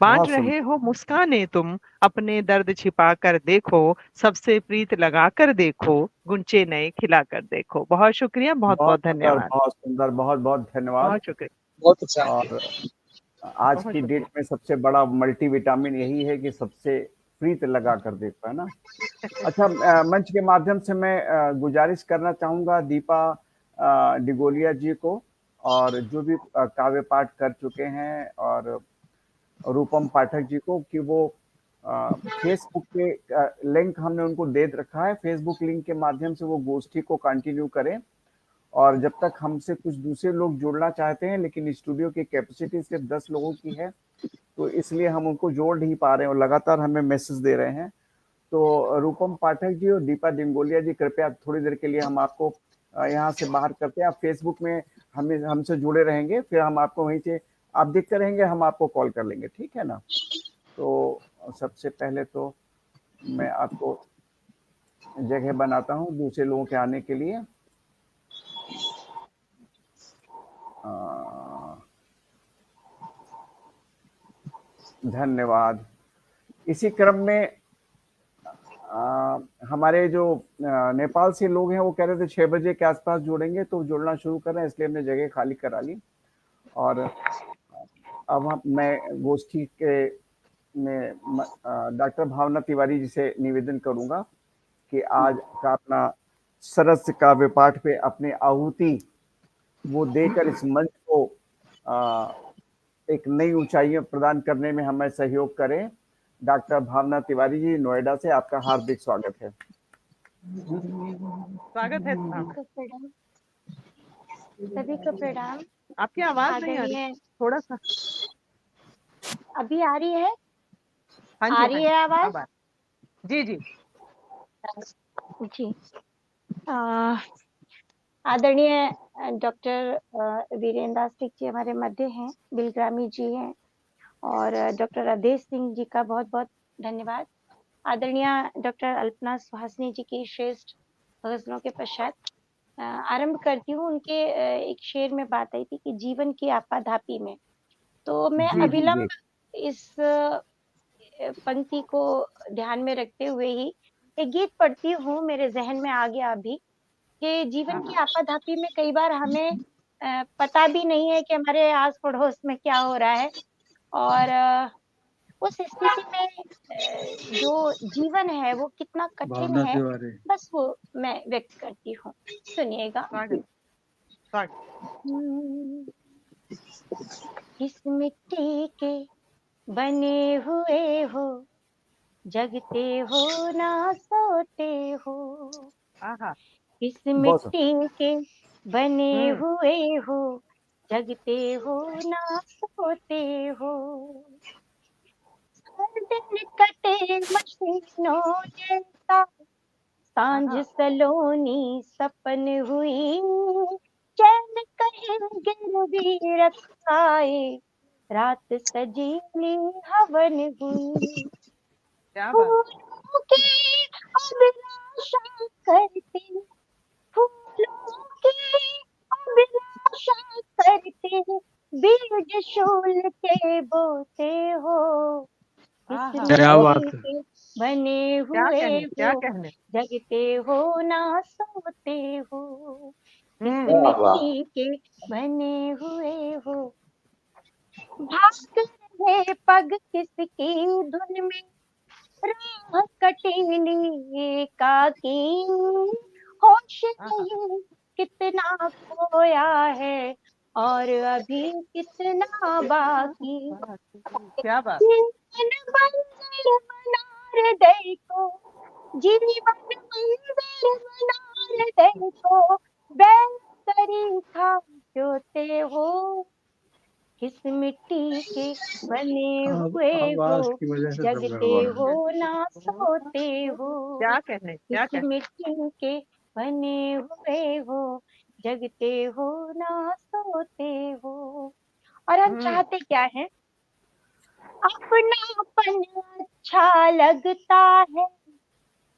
बांट बहुत सुंदर। रहे हो मुस्काने तुम, अपने दर्द छिपा कर देखो। सबसे प्रीत लगा कर देखो, गुंचे नए खिला कर देखो। बहुत शुक्रिया, बहुत बहुत बहुत सुंदर, धन्यवाद। बहुत सुंदर, बहुत बहुत धन्यवाद। बहुत शुक्रिया, बहुत अच्छा। और आज बहुत की डेट शुक्रिया। में सबसे बड़ा मल्टीविटामिन यही है कि सबसे प्रीत लगा कर देखो, है ना। अच्छा, मंच के माध्यम से मैं गुजारिश करना चाहूंगा दीपा डिगोलिया जी को, और जो भी काव्य पाठ कर चुके हैं, और रूपम पाठक जी को, कि वो फेसबुक पे लिंक हमने उनको दे रखा है, फेसबुक लिंक के माध्यम से वो गोष्ठी को कंटिन्यू करें। और जब तक हमसे कुछ दूसरे लोग जुड़ना चाहते हैं, लेकिन स्टूडियो की कैपेसिटी सिर्फ 10 लोगों की है, तो इसलिए हम उनको जोड़ नहीं पा रहे हैं, और लगातार हमें मैसेज दे रहे हैं। तो रूपम पाठक जी और दीपा डिंगोलिया जी, कृपया थोड़ी देर के लिए हम आपको यहाँ से बाहर करते हैं। आप फेसबुक में हमें हमसे जुड़े रहेंगे, फिर हम आपको वहीं से, आप देखते रहेंगे, हम आपको कॉल कर लेंगे, ठीक है ना। तो सबसे पहले तो मैं आपको जगह बनाता हूँ दूसरे लोगों के आने के लिए। धन्यवाद। इसी क्रम में हमारे जो नेपाल से लोग हैं, वो कह रहे थे 6 बजे के आसपास जुड़ेंगे, तो जुड़ना शुरू कर रहे हैं, इसलिए हमने जगह खाली करा ली। और अब मैं गोष्ठी के में डॉक्टर भावना तिवारी जी से निवेदन करूंगा कि आज का अपना सरस काव्य पाठ पे अपनी आहुति वो देकर इस मंच को एक नई ऊंचाइयां प्रदान करने में हमें सहयोग करें। डॉक्टर भावना तिवारी जी, नोएडा से आपका हार्दिक स्वागत है। स्वागत है साहब। प्रणाम, सभी को प्रणाम। आपकी आवाज नहीं आ रही, आदरणीय, थोड़ा सा। अभी आ रही है? हाँ जी, आ रही है आवाज? अब आ- जी जी। जी। आदरणीय डॉक्टर वीरेंद्र दास सिंह जी हमारे मध्य हैं, बिलग्रामी जी हैं, और डॉक्टर अवधेश सिंह जी का बहुत बहुत धन्यवाद। आदरणीय डॉक्टर अल्पना सुहासिनी जी की श्रेष्ठ गजलों के पश्चात आरंभ करती हूँ। उनके एक शेर में बात आई थी कि जीवन की आपाधापी में, तो मैं जी, जी, अविलंब जी। इस पंक्ति को ध्यान में रखते हुए ही एक गीत पढ़ती हूँ। मेरे जहन में आ गया अभी कि जीवन की आपाधापी में कई बार हमें पता भी नहीं है कि हमारे आस पड़ोस में क्या हो रहा है, और उस स्थिति में जो जीवन है वो कितना कठिन भावना है, तिवारी। बस वो मैं व्यक्त करती हूँ। सुनिएगा। स्वागत, स्वागत। किस मिट्टी के बने हुए हो, जगते हो ना सोते हो। आहा, किस बहुत मिट्टी के बने हुए हो, जगते हो ना सोते हो। हर दिन कटे मशीनों जैसा, सांझ सलोनी सपन हुई। चैन कहीं गिरवी रखाए, रात सजीली हवन हुई। क्या बात। फूलों की अभिलाषा करते, फूलों की अभिलाषा करते, बीज शूल के बोते हो। किस क्या बात मिट्टी है। के बने क्या हुए कहने, क्या हो, कहने। जगते हो ना सोते हो। किस वाह वाह। मिट्टी के बने हुए हो, भाग रहे पग किसकी धुन में, राह कटीली एकाकी। होश नहीं कितना खोया है, और अभी कितना बाकी। क्या बात। जीवन बंजर बना हृदय को, जीवन बंजर बना हृदय को, बेसरी खा जोते हो। किस मिट्टी के बने हुए हो, आवाज की वजह से सब जगते गड़बड़ हो है। ना सोते हो। क्या कहने, क्या किस कहने। मिट्टी के बने हुए हो, जगते हो ना सोते हो। और हम चाहते क्या है? अपनापन अच्छा लगता है,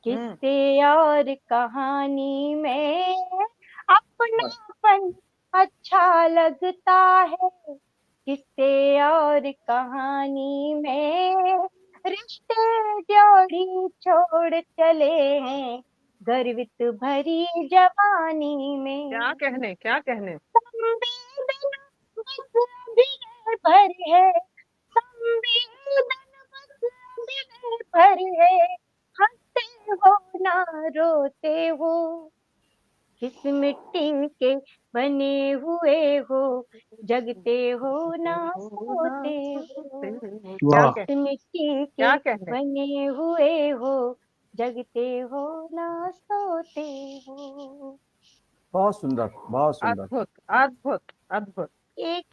किस्से और कहानी में अपनापन अच्छा लगता है, किस्से और कहानी में। रिश्ते जोड़ी छोड़ चले हैं, गर्वित भरी जवानी में। क्या कहने, क्या कहने। संवेदना बस अभी भर है, संवेदना बस अभी भर है, हंसते हो ना रोते हो। किस मिट्टी के बने हुए हो, जगते हो ना सोते हो। वाह। किस मिट्टी के क्या कहने। बने हुए हो, जगते हो ना सोते हो। बहुत सुंदर, बहुत सुंदर। अद्भुत, अद्भुत, अद्भुत। एक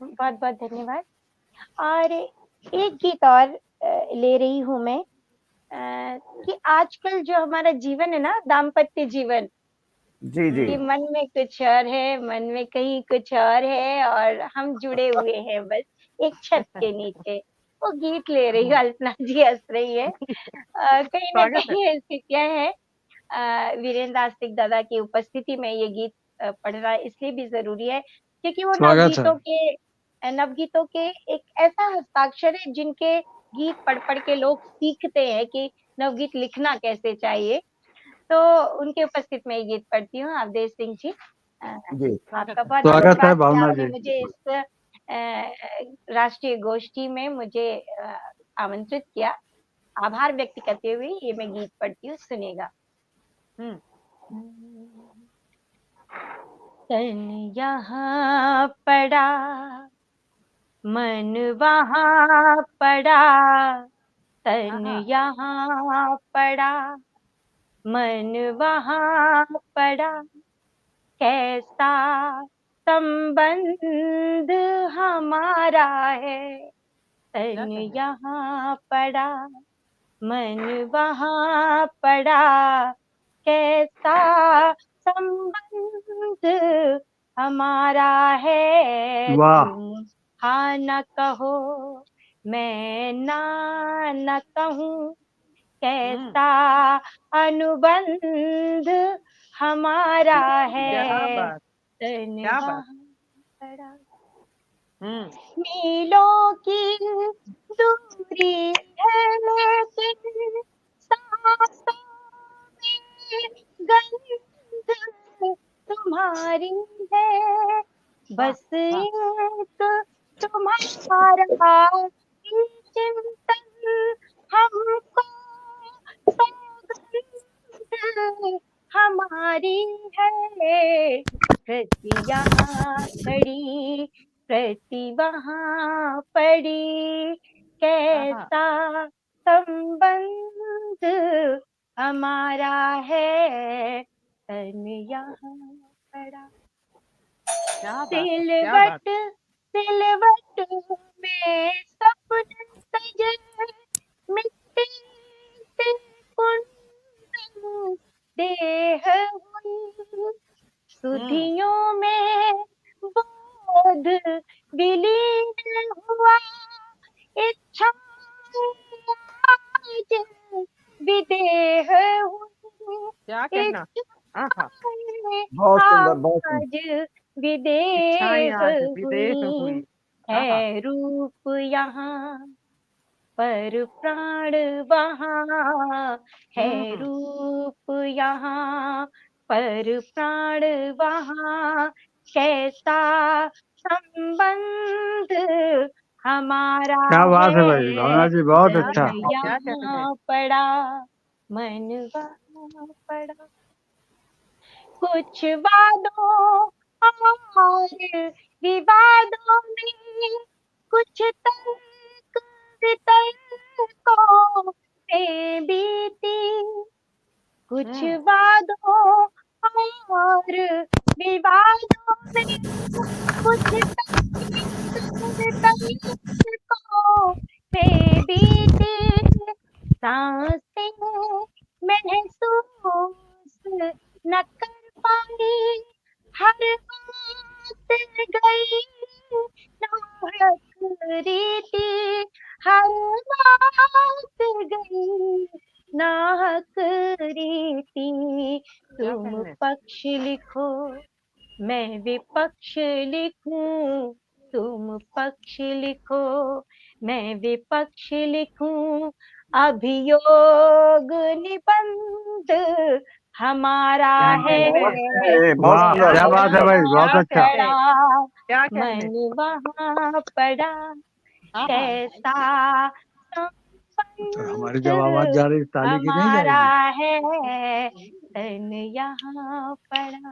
बहुत बहुत धन्यवाद। और एक गीत और ले रही हूँ मैं, कि आजकल जो हमारा जीवन है ना, दाम्पत्य जीवन, जी, जी। कि मन में कुछ और है, मन में कहीं कुछ और है, और हम जुड़े हुए हैं बस एक छत के नीचे। वो गीत ले रही हूँ, अल्पना जी हंस रही है। कहीं ना कहीं स्थितियां हैं। वीरेंद्र दास सिंह दादा की उपस्थिति में ये गीत पढ़ना इसलिए भी जरूरी है क्योंकि वो स्वागत है। नवगीतों के एक ऐसा हस्ताक्षर है जिनके गीत पढ़ पढ़ के लोग सीखते हैं कि नवगीत लिखना कैसे चाहिए। तो उनके उपस्थित में ये गीत पढ़ती हूँ। अवधेश सिंह जी, जी। आपका बहुत स्वागत है धन्यवाद कि भावना आपने जी। मुझे इस राष्ट्रीय गोष्ठी में मुझे आमंत्रित किया। आभार व्यक्त करते हुए ये मैं गीत पढ़ती हूँ, सुनेगा। तन यहाँ पड़ा, मन वहाँ पड़ा, तन यहाँ पड़ा, मन वहाँ पड़ा, कैसा संबंध हमारा है। तन यहाँ पड़ा, मन वहाँ पड़ा, कैसा संबंध हमारा है। तुम हाँ न कहो, मैं ना न कहूँ, कैसा अनुबंध हमारा है। तन वहाँ पड़ा, मीलों की दूरी है लेकिन सांसों में गंध तुम्हारी है। बस एक तुम्हारा ही चिंतन हमको सौगंध हमारी है। प्रति यहाँ पड़ी, प्रति वहाँ पड़ी, कैसा संबंध हमारा है। तन यहाँ पड़ा, सिलवट सिलवट में सपने सजे, मिट्टी से कुंदन देह हुई, सुधियों में बोध विलीन हुआ, इच्छा आज विदेह हुई। क्या कहना, आज विदेह हुई, है रूप यहाँ पर प्राण वहाँ, है रूप यहाँ पर प्राण वहाँ, कैसा संबंध हमारा। क्या बात है भाई, भावना जी, बहुत अच्छा। यहाँ पड़ा, मन वहाँ पड़ा, कुछ वादों और विवादों में, कुछ तर्क वितर्कों में बीती, कुछ वादों और विवादों में, कुछ वितर्कों में बीती, सांसें महसूस न कर पाई, हर बात गई नाहक रीति, हर बात गई नाहक रीति। तुम पक्ष लिखो, मैं विपक्ष लिखूं, तुम पक्ष लिखो, मैं विपक्ष लिखूं, अभियोग निबंध हमारा है। वाह, क्या बात है भाई, बहुत अच्छा। मन वहाँ पड़ा, कैसा हमारी जब आवाज जा रही ताली की नहीं हमारा है। तन यहाँ पड़ा,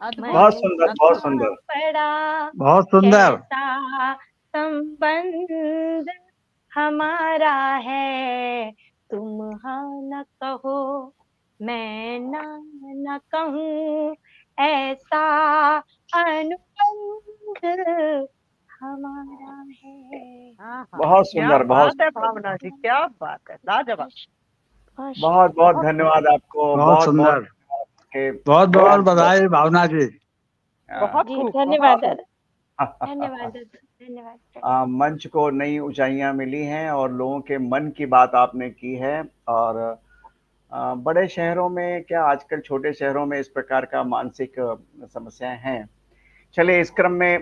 बहुत सुंदर, बहुत सुंदर, पड़ा, बहुत सुंदर। कैसा संबंध हमारा है। तुम हाँ न कहो, मैं ना न कहूँ, ऐसा अनुबंध हमारा है। बहुत सुंदर, बहुत है भावना जी, क्या बात है, लाजवाब। बहुत बहुत धन्यवाद आपको, बहुत सुंदर, बहुत बहुत बधाई भावना जी। बहुत धन्यवाद दादा, धन्यवाद धन्यवाद। मंच को नई ऊंचाइयां मिली हैं और लोगों के मन की बात आपने की है। और बड़े शहरों में क्या, आजकल छोटे शहरों में इस प्रकार का मानसिक समस्याएं हैं। चलिए, इस क्रम में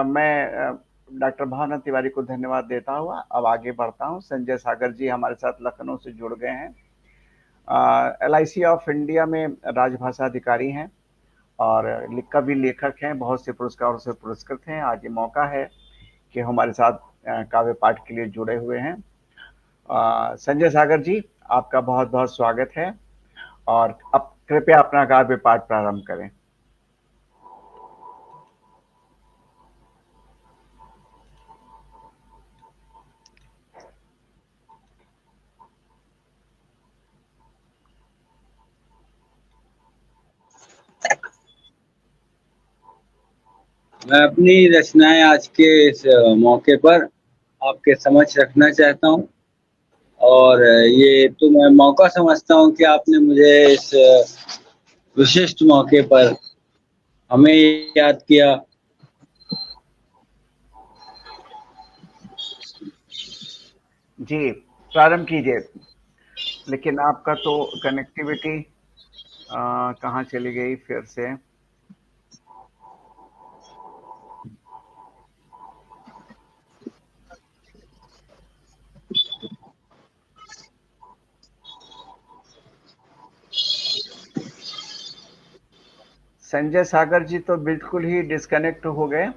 मैं डॉक्टर भावना तिवारी को धन्यवाद देता हुआ अब आगे बढ़ता हूं। संजय सागर जी हमारे साथ लखनऊ से जुड़ गए हैं। LIC ऑफ इंडिया में राजभाषा अधिकारी हैं और कवि लेखक हैं, बहुत से पुरस्कारों से पुरस्कृत हैं। आज ये मौका है कि हमारे साथ काव्य पाठ के लिए जुड़े हुए हैं। संजय सागर जी, आपका बहुत बहुत स्वागत है और अब कृपया अपना काव्य पाठ प्रारंभ करें। मैं अपनी रचनाएं आज के इस मौके पर आपके समक्ष रखना चाहता हूं और ये तो मैं मौका समझता हूं कि आपने मुझे इस विशिष्ट मौके पर हमें याद किया। जी, प्रारंभ कीजिए। लेकिन आपका तो कनेक्टिविटी कहाँ चली गई फिर से? संजय सागर जी तो बिल्कुल ही डिस्कनेक्ट हो गए।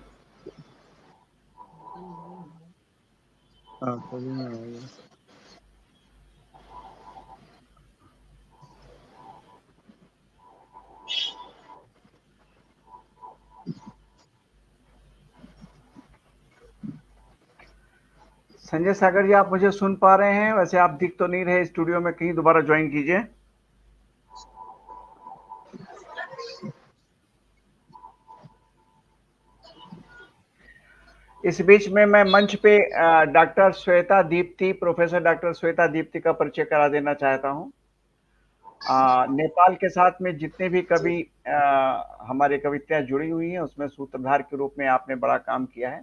संजय सागर जी, आप मुझे सुन पा रहे हैं? वैसे आप दिख तो नहीं रहे स्टूडियो में, कहीं दोबारा ज्वाइन कीजिए। इस बीच में मैं मंच पे doctor Shweta Deepti, professor doctor Shweta Deepti का परिचय करा देना चाहता हूं। नेपाल के साथ में जितने भी कवि हमारे कविताएं जुड़ी हुई हैं उसमें सूत्रधार के रूप में आपने बड़ा काम किया है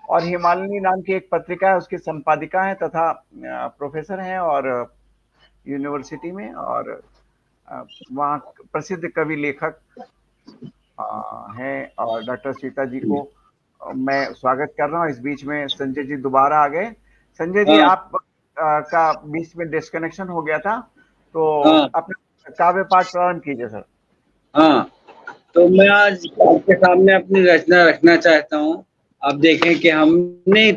और हिमालनी नाम की एक पत्रिका है, उसकी संपादिका है तथा प्रोफेसर हैं और यूनिवर्सिटी में, और वहाँ प्रसिद्ध कवि लेखक हैं। और डॉक्टर सीता जी को मैं स्वागत कर रहा हूँ। इस बीच में संजय जी दोबारा आ गए। संजय जी, आप का बीच में डिस्कनेक्शन हो गया था, तो अपने काव्य पाठ प्रारंभ कीजिए सर। हाँ, तो मैं आज आपके सामने अपनी रचना रखना चाहता हूँ। आप देखें कि हमने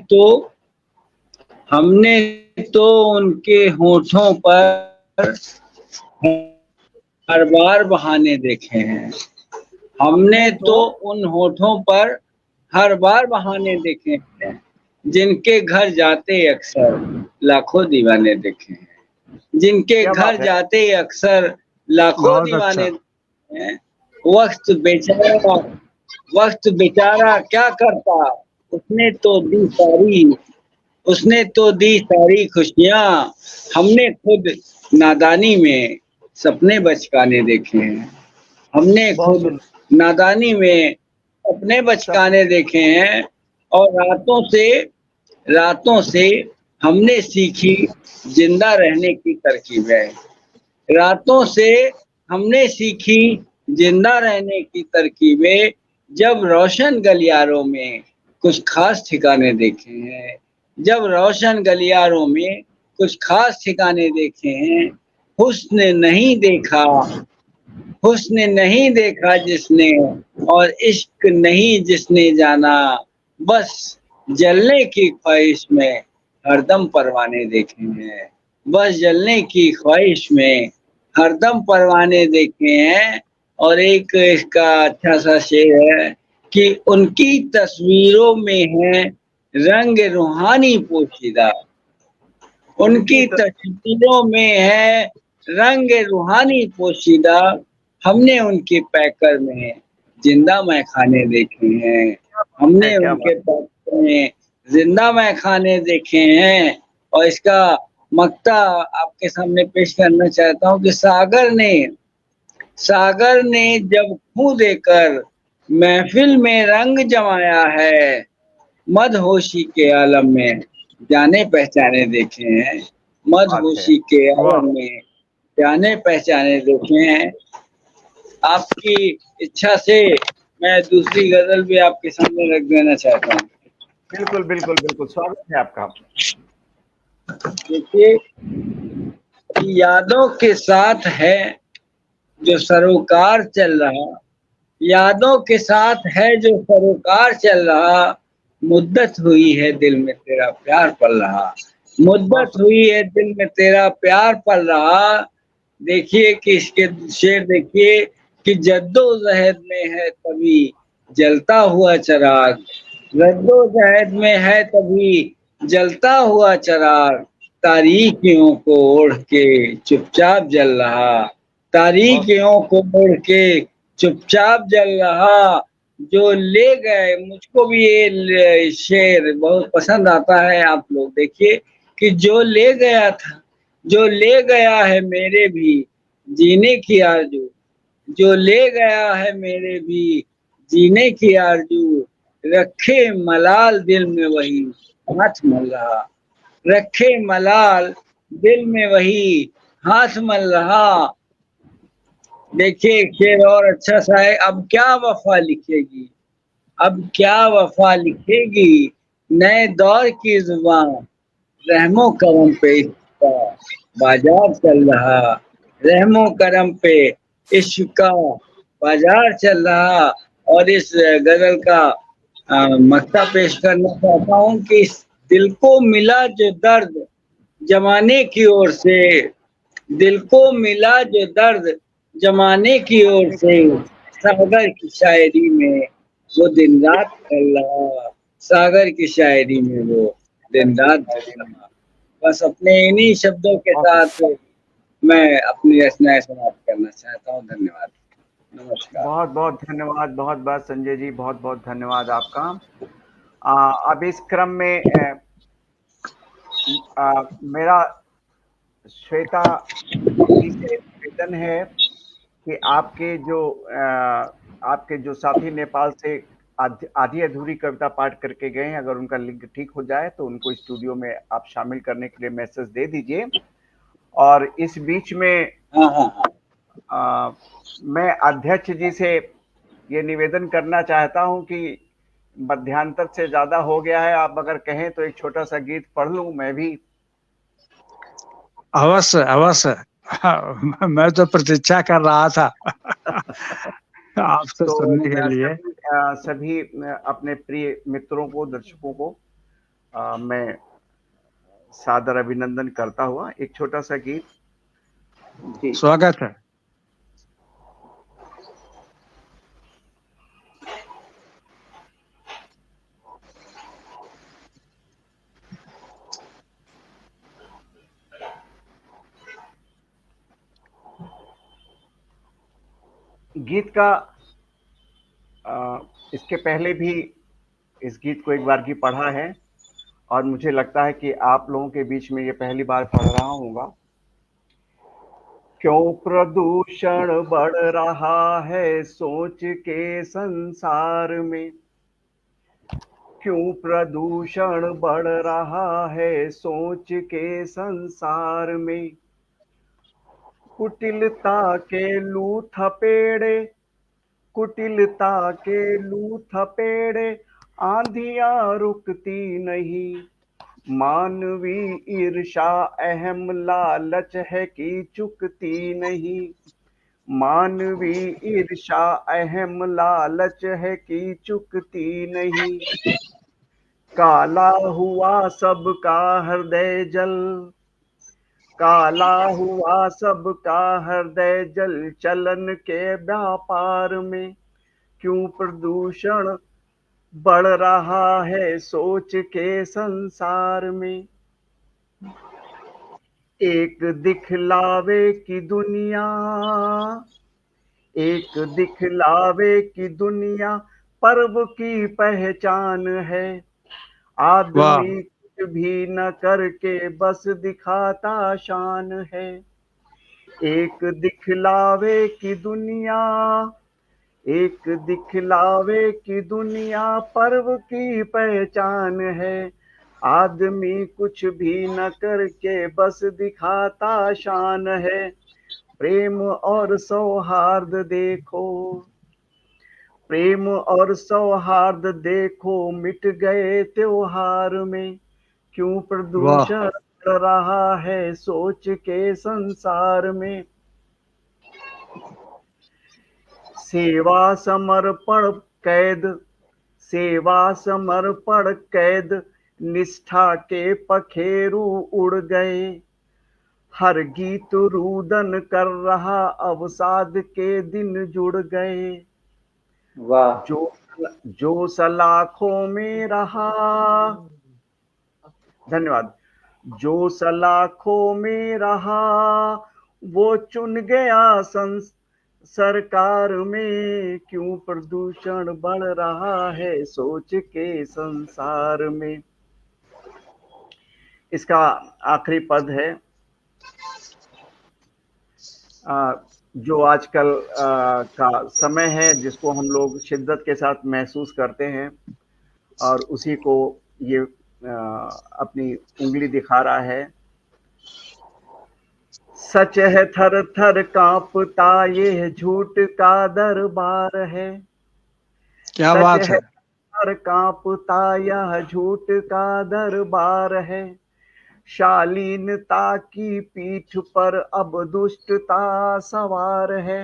तो उनके होठों पर हर बार बहाने देखे हैं। हमने तो उन होठों पर हर बार बहाने देखे हैं, जिनके घर जाते अक्सर लाखों दीवाने देखे हैं। जिनके घर जाते अक्सर लाखों दीवाने हैं। वक्त बेचारा क्या करता, उसने तो दी सारी खुशियां। हमने खुद नादानी में सपने बचकाने देखे हैं। हमने खुद नादानी में अपने बचकाने देखे हैं और रातों से हमने सीखी जिंदा रहने की तरकीबें। रातों से हमने सीखी जिंदा रहने की तरकीबें। जब रोशन गलियारों में कुछ खास ठिकाने देखे हैं, जब रोशन गलियारों में कुछ खास ठिकाने देखे हैं। हुस्न नहीं देखा जिसने और इश्क नहीं जिसने जाना। बस जलने की ख्वाहिश में हरदम परवाने देखे हैं। बस जलने की ख्वाहिश में हरदम परवाने देखे हैं। और एक इसका अच्छा सा शेर है कि उनकी तस्वीरों में है रंग रूहानी पोशीदा। उनकी तस्वीरों में है रंग रूहानी पोशीदा। हमने उनके पैकर में जिंदा मैखाने देखे हैं। हमने उनके पैकर में जिंदा मैखाने देखे हैं। और इसका मक्ता आपके सामने पेश करना चाहता हूँ कि सागर ने जब खू देकर महफिल में रंग जमाया है। मदहोशी के आलम में जाने पहचाने देखे हैं। मदहोशी के आलम में जाने पहचाने देखे हैं। आपकी इच्छा से मैं दूसरी गजल भी आपके सामने रख देना चाहता हूँ। बिल्कुल बिल्कुल बिल्कुल, स्वागत है आपका। देखिए, यादों के साथ है जो सरोकार चल रहा। यादों के साथ है जो सरोकार चल रहा। मुद्दत हुई है दिल में तेरा प्यार पल रहा, मुद्दत हुई है दिल में तेरा प्यार पल रहा। देखिए कि इसके शेर देखिए कि जद्दोजहद में है तभी जलता हुआ चिराग, जद्दोजहद में है तभी जलता हुआ चिराग, तारीकियों को ओढ़ के चुपचाप जल रहा, तारीकियों को ओढ़ के चुपचाप जल रहा। जो ले गए, मुझको भी ये शेर बहुत पसंद आता है। आप लोग देखिए कि जो ले गया था, जो ले गया है मेरे भी जीने की आरज़ू, जो ले गया है मेरे भी जीने की आरज़ू, रखे मलाल दिल में वही हाथ मल रहा, रखे मलाल दिल में वही हाथ मल रहा। देखिए एक शेर और अच्छा सा है, अब क्या वफा लिखेगी, अब क्या वफा लिखेगी नए दौर की जुबान, रहमो करम पे इसका बाजार चल रहा, रहमो करम पे इश्क का बाजार चल रहा। और इस गजल का मक्ता पेश करना चाहता हूँ कि इस दिल को मिला जो दर्द जमाने की ओर से, दिल को मिला जो दर्द जमाने की ओर से, सागर की शायरी में वो दिन रात ढल रहा, सागर की शायरी में वो दिन रात ढल रहा। बस अपने इन्हीं शब्दों के साथ मैं अपनी रचनाएं समाप्त करना चाहता हूँ। धन्यवाद, नमस्कार। बहुत बहुत धन्यवाद, बहुत बहुत संजय जी, बहुत बहुत धन्यवाद आपका। अब इस क्रम में मेरा श्वेता जी से निवेदन है कि आपके जो साथी नेपाल से आधी अधूरी कविता पाठ करके गए हैं, अगर उनका लिंक ठीक हो जाए तो उनको स्टूडियो में आप शामिल करने के लिए मैसेज दे दीजिए। और इस बीच में मैं अध्यक्ष जी से ये निवेदन करना चाहता हूं कि मध्यांतर से ज्यादा हो गया है, आप अगर कहें तो एक छोटा सा गीत पढ़ लूं मैं भी। अवश्य अवश्य, मैं तो प्रतीक्षा कर रहा था आपसे तो सुनने के लिए। सभी अपने प्रिय मित्रों को, दर्शकों को मैं सादर अभिनंदन करता हुआ एक छोटा सा गीत जी। स्वागत है। गीत का इसके पहले भी इस गीत को एक बार की पढ़ा है और मुझे लगता है कि आप लोगों के बीच में ये पहली बार पढ़ रहा हूँगा। क्यों प्रदूषण बढ़ रहा है सोच के संसार में, क्यों प्रदूषण बढ़ रहा है सोच के संसार में, कुटिलता के लू थपेड़े, कुटिलता के लू थपेड़े आंधियां रुकती नहीं, मानवी ईर्षा अहम लालच है कि चुकती नहीं, मानवी ईर्षा अहम लालच है कि चुकती नहीं, काला हुआ सबका हृदय जल, काला हुआ सबका हृदय जल चलन के व्यापार में, क्यों प्रदूषण बढ़ रहा है सोच के संसार में। एक दिखलावे की दुनिया, एक दिखलावे की दुनिया पर्व की पहचान है, आदमी कुछ भी न करके बस दिखाता शान है। एक दिखलावे की दुनिया, एक दिखलावे की दुनिया पर्व की पहचान है, आदमी कुछ भी न करके बस दिखाता शान है। प्रेम और सौहार्द देखो, प्रेम और सौहार्द देखो मिट गए त्योहार में, क्यों प्रदूषण बढ़ रहा है सोच के संसार में। सेवा समर्पण कैद, सेवा समर्पण कैद निष्ठा के पखेरु उड़ गए। हर गीत रुदन कर रहा अवसाद के दिन जुड़ गए। वाह जो सलाखों में रहा, धन्यवाद। जो सलाखों में रहा वो चुन गया सरकार में। क्यों प्रदूषण बढ़ रहा है सोच के संसार में। इसका आखिरी पद है, जो आजकल का समय है जिसको हम लोग शिद्दत के साथ महसूस करते हैं, और उसी को ये अपनी उंगली दिखा रहा है। सच है थर थर कांपता ये झूठ का दरबार है। क्या बात है। थर कांपता यह झूठ का दरबार है। शालीनता की पीठ पर अब दुष्टता सवार है।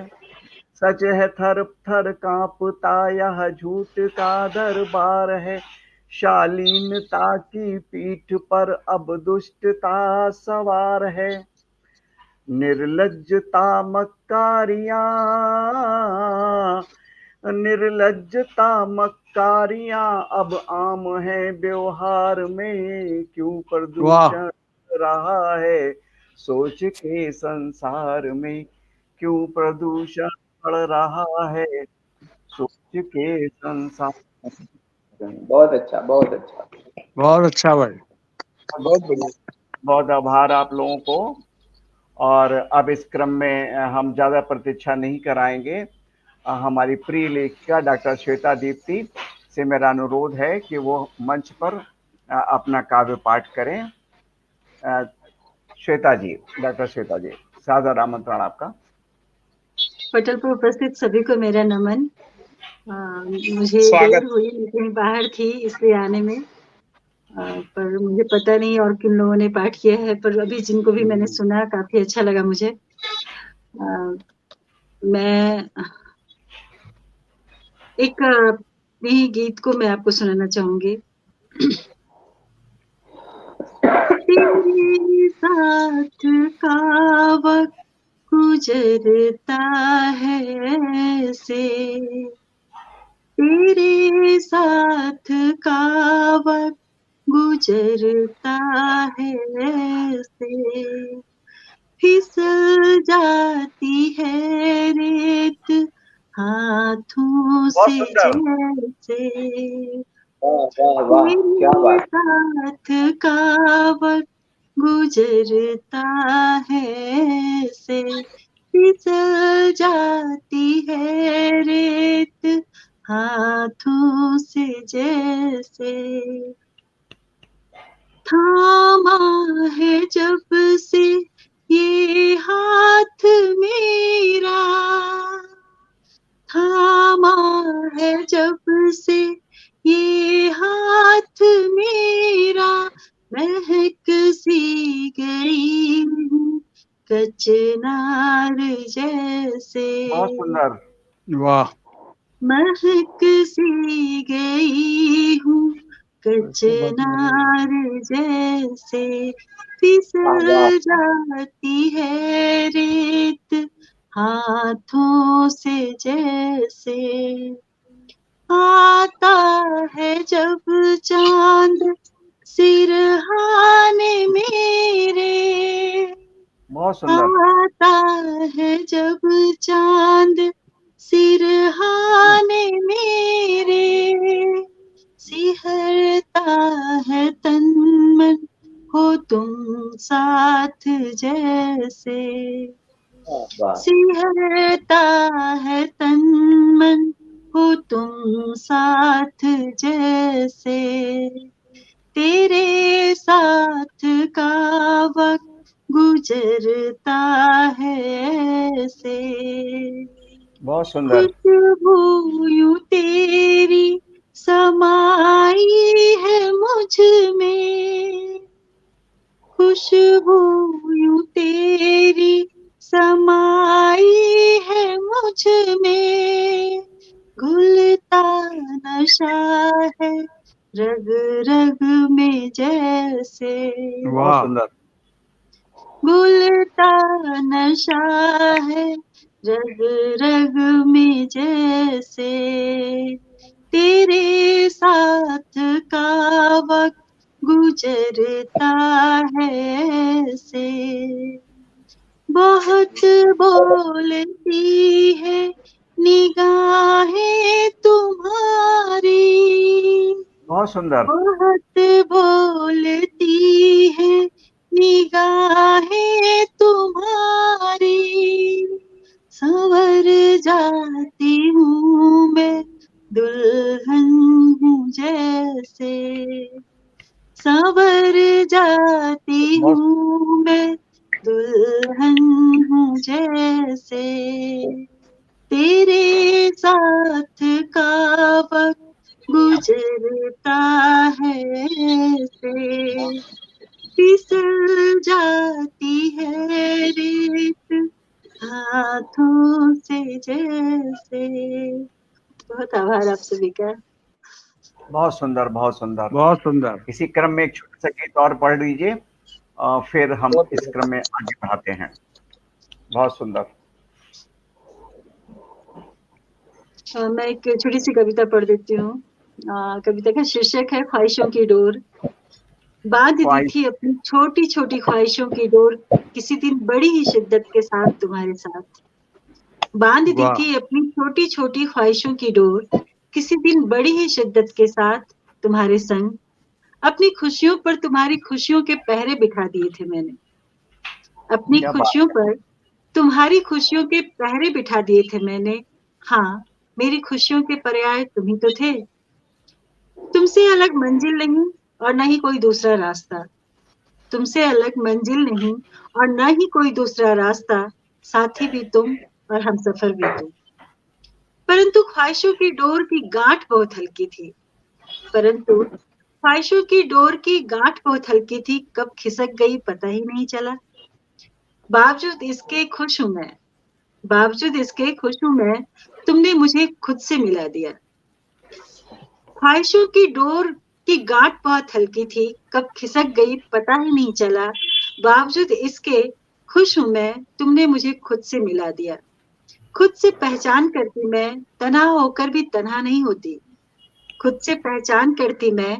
सच है थर थर कांपता यह झूठ का दरबार है। शालीनता की पीठ पर अब दुष्टता सवार है। निर्लज्जता मक्कारियां, निर्लज्जता मक्कारियां अब आम है व्यवहार में। क्यों प्रदूषण रहा है सोच के संसार में। क्यों प्रदूषण बढ़ रहा है सोच के संसार में। बहुत अच्छा, बहुत अच्छा, बहुत अच्छा भाई, बहुत बढ़िया। बहुत आभार आप लोगों को। और अब इस क्रम में हम ज़्यादा प्रतीक्षा नहीं कराएंगे। हमारी प्रिय लेखिका डॉक्टर श्वेता दीप्ति से मेरा अनुरोध है कि वो मंच पर अपना काव्य पाठ करें। श्वेता जी, डॉक्टर श्वेता जी, सादर आमंत्रण आपका। पटल पर उपस्थित सभी को मेरा नमन। मुझे देर हुई, लेकिन बाहर थी इसलिए आने में, पर मुझे पता नहीं और किन लोगों ने पाठ किया है, पर अभी जिनको भी मैंने सुना काफी अच्छा लगा मुझे। मैं एक यही गीत को मैं आपको सुनाना चाहूंगी। तेरे साथ का वक्त गुजरता है ऐसे, तेरे साथ का वक्त गुजरता है ऐसे। फिसल जाती है रेत हाथों से जैसे। क्या बात। साथ का वक्त गुजरता है ऐसे। फिसल जाती है रेत हाथों से जैसे। थामा है जब से ये हाथ मेरा, थामा है जब से ये हाथ मेरा। महक सी गई हूँ कचनार जैसे। बहुत सुंदर, वाह। महक सी गई हूँ कचनार जैसे। फिसल जाती है रेत हाथों से जैसे। आता है जब चांद सिरहाने मेरे, बहुत सुंदर। आता है जब चांद सिरहाने मेरे। सिहरता है तन मन हो तुम साथ जैसे। सिहरता है तन मन हो तुम साथ जैसे। तेरे साथ का वक्त गुजरता है ऐसे। बहुत सुंदर। खुशबू यूं तेरी समाई है मुझ में। खुशबू यूं तेरी समाई है मुझ में। घुलता नशा है रग रग में जैसे। बहुत सुंदर। घुलता नशा है रग रग में जैसे, तेरे साथ का वक्त गुजरता है ऐसे। बहुत बोलती है निगाहें तुम्हारी, बहुत सुंदर। बहुत बोलती है निगाहें तुम्हारी, संवर जाती हूँ मैं दुल्हन हूँ जैसे, संवर जाती हूँ मैं दुल्हन हूँ जैसे, तेरे साथ का वक्त गुजरता है ऐसे, फिसल जाती है रेत हाथों से जैसे। बहुत आभार आप सभी का। बहुत सुंदर, बहुत सुंदर, बहुत सुंदर। इसी क्रम में एक छोटा सा गीत और पढ़ लीजिए, फिर हम इस क्रम में आगे बढ़ाते हैं। बहुत सुंदर। मैं एक छोटी सी कविता पढ़ देती हूँ। कविता का शीर्षक है ख्वाहिशों की डोर। बांध दी थी अपनी छोटी छोटी ख्वाहिशों की डोर, किसी दिन बड़ी ही शिद्दत के साथ तुम्हारे साथ। बांध दी थी अपनी छोटी छोटी ख्वाहिशों की डोर, किसी दिन बड़ी ही शिद्दत के साथ तुम्हारे संग। अपनी खुशियों पर तुम्हारी खुशियों के पहरे बिठा दिए थे मैंने, अपनी खुशियों पर तुम्हारी खुशियों के पहरे बिठा दिए थे मैंने। हाँ, मेरी खुशियों के पर्याय तुम ही तो थे। तुमसे अलग मंजिल नहीं और न ही कोई दूसरा रास्ता, तुमसे अलग मंजिल नहीं और न ही कोई दूसरा रास्ता, साथी भी तुम और हम सफर भी तुम। परंतु ख्वाहिशों की डोर की गांठ बहुत हल्की थी, परंतु ख्वाहिशों की डोर की गांठ बहुत हल्की थी, कब खिसक गई पता ही नहीं चला। बावजूद इसके खुश हूं मैं, बावजूद इसके खुश हूं मैं, तुमने मुझे खुद से मिला दिया। ख्वाहिशों की डोर की गांठ बहुत हल्की थी, कब खिसक गई पता ही नहीं चला। बावजूद इसके खुश हूं मैं, तुमने मुझे खुद से मिला दिया। खुद से पहचान करती मैं, तन्हा होकर भी तन्हा नहीं होती। खुद से पहचान करती मैं,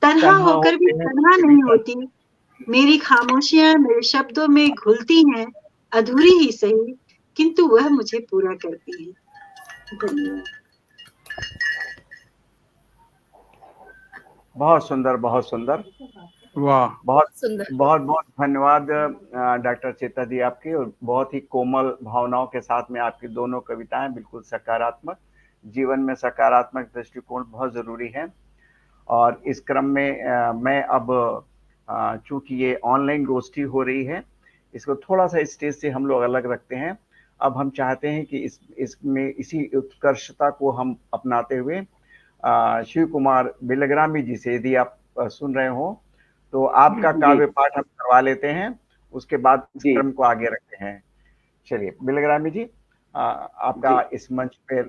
तन्हा होकर भी तन्हा नहीं होती। मेरी खामोशियां मेरे शब्दों में घुलती हैं, अधूरी ही सही, किंतु वह मुझे पूरा करती है। धन्यवाद। बहुत सुंदर, बहुत सुंदर। वाह, बहुत सुंदर। बहुत बहुत धन्यवाद डॉक्टर चेता जी आपकी, और बहुत ही कोमल भावनाओं के साथ में आपकी दोनों कविताएं, बिल्कुल सकारात्मक। जीवन में सकारात्मक दृष्टिकोण बहुत जरूरी है। और इस क्रम में मैं अब चूंकि ये ऑनलाइन गोष्ठी हो रही है, इसको थोड़ा सा स्टेज से हम लोग अलग रखते हैं। अब हम चाहते हैं कि इसमें इसी उत्कर्षता को हम अपनाते हुए शिव कुमार बिलग्रामी जी से, यदि आप सुन रहे हो तो आपका काव्य पाठ हम करवा लेते हैं, उसके बाद इस क्रम को आगे रखते हैं। चलिए बिलग्रामी जी, आपका इस मंच पर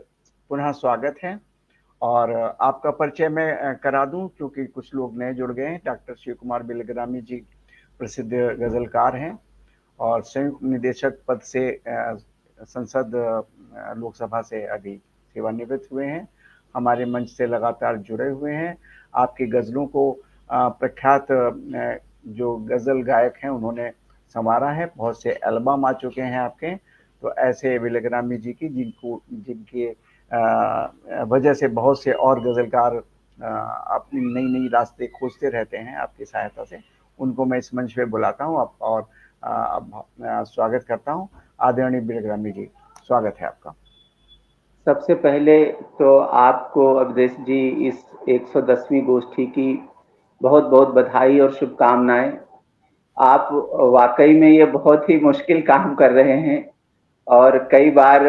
पुनः स्वागत है। और आपका परिचय मैं करा दूं, क्योंकि कुछ लोग नए जुड़ गए हैं। डॉक्टर शिव कुमार बिलग्रामी जी प्रसिद्ध गजलकार हैं और संयुक्त निदेशक पद से संसद लोकसभा से अभी सेवानिवृत्त हुए हैं। हमारे मंच से लगातार जुड़े हुए हैं। आपकी गज़लों को प्रख्यात जो गज़ल गायक हैं उन्होंने संवारा है। बहुत से एल्बम आ चुके हैं आपके। तो ऐसे बिलग्रामी जी की जिनके वजह से बहुत से और गज़लकार अपनी नई नई रास्ते खोजते रहते हैं आपकी सहायता से, उनको मैं इस मंच पे बुलाता हूँ और स्वागत करता हूँ। आदरणीय बिलग्रामी जी, स्वागत है आपका। सबसे पहले तो आपको अवधेश जी इस 110वीं गोष्ठी की बहुत बहुत बधाई और शुभकामनाएं। आप वाकई में ये बहुत ही मुश्किल काम कर रहे हैं और कई बार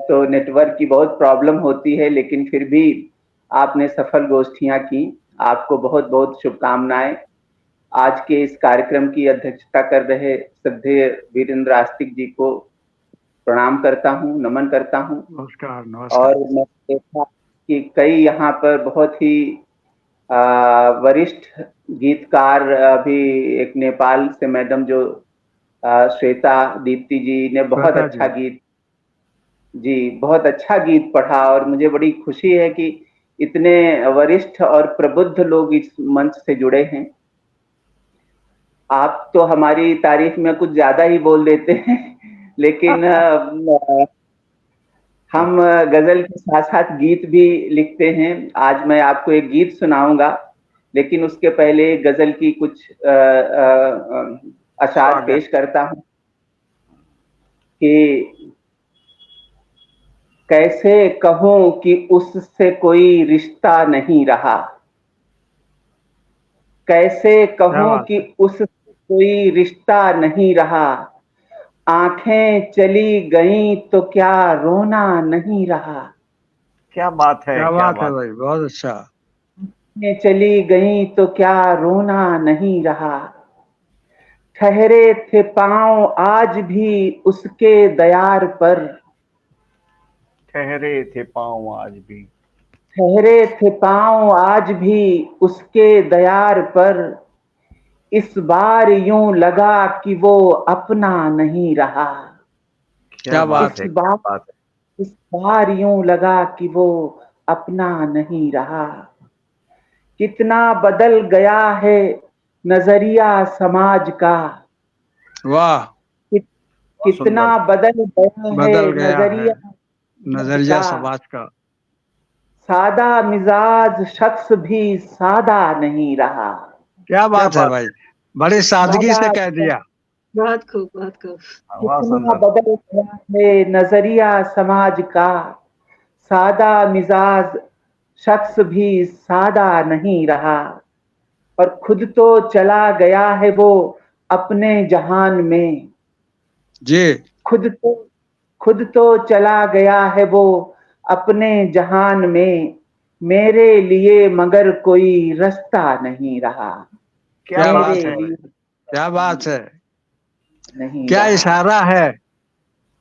तो नेटवर्क की बहुत प्रॉब्लम होती है, लेकिन फिर भी आपने सफल गोष्ठियां की। आपको बहुत बहुत शुभकामनाएं। आज के इस कार्यक्रम की अध्यक्षता कर रहे श्रद्धेय वीरेंद्र आस्तिक जी को प्रणाम करता हूँ, नमन करता हूँ। नमस्कार और नमस्कार। मैं देखा कि कई यहाँ पर बहुत ही वरिष्ठ गीतकार, अभी एक नेपाल से मैडम जो श्वेता दीप्ति जी ने बहुत श्वेता अच्छा जी। गीत, जी बहुत अच्छा गीत पढ़ा, और मुझे बड़ी खुशी है कि इतने वरिष्ठ और प्रबुद्ध लोग इस मंच से जुड़े हैं। आप तो हमारी तारीफ में कुछ ज्यादा ही बोल देते हैं, लेकिन हम गजल के साथ साथ गीत भी लिखते हैं। आज मैं आपको एक गीत सुनाऊंगा, लेकिन उसके पहले गजल की कुछ अशार पेश करता हूं कि कैसे कहूं कि उससे कोई रिश्ता नहीं रहा, कैसे कहूं कि उससे कोई रिश्ता नहीं रहा, आंखें चली गईं तो क्या रोना नहीं रहा। क्या बात है, क्या बात है भाई, बहुत अच्छा। आंखें चली गईं तो क्या रोना नहीं रहा, ठहरे थे पांव आज भी उसके दयार पर, ठहरे थे पांव आज भी, ठहरे थे पांव आज भी उसके दयार पर, इस बार यूं लगा कि वो अपना नहीं रहा। क्या बात है, इस बार यूं लगा कि वो अपना नहीं रहा। कितना बदल गया है नजरिया समाज का, वाह, कितना बदल गया है नजरिया समाज का। सादा मिजाज शख्स भी सादा नहीं रहा। क्या बात है भाई, बड़ी सादगी से कह दिया। बहुत खूब, बहुत खूब। कितना बदल गया है नजरिया समाज का, सादा मिजाज शख्स भी सादा नहीं रहा, और खुद तो चला गया है वो अपने जहान में जी। खुद तो चला गया है वो अपने जहान में, मेरे लिए मगर कोई रास्ता नहीं रहा। क्या बात है, क्या बात है, नहीं क्या इशारा है।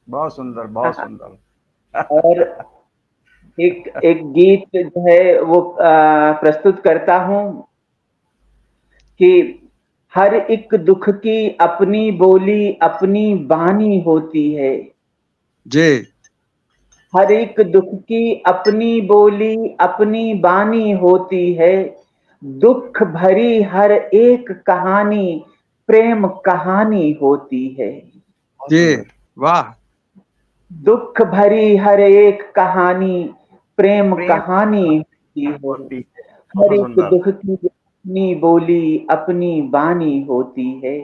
बहुत सुंदर, बहुत सुंदर। और एक गीत जो है वो प्रस्तुत करता हूं कि हर एक दुख की अपनी बोली अपनी बानी होती है जी। हर एक दुख की अपनी बोली अपनी बानी होती है, दुख भरी हर एक कहानी प्रेम कहानी होती है। जी वाह। दुख भरी हर एक कहानी प्रेम कहानी होती है, हर एक दुख की अपनी बोली अपनी बानी होती है।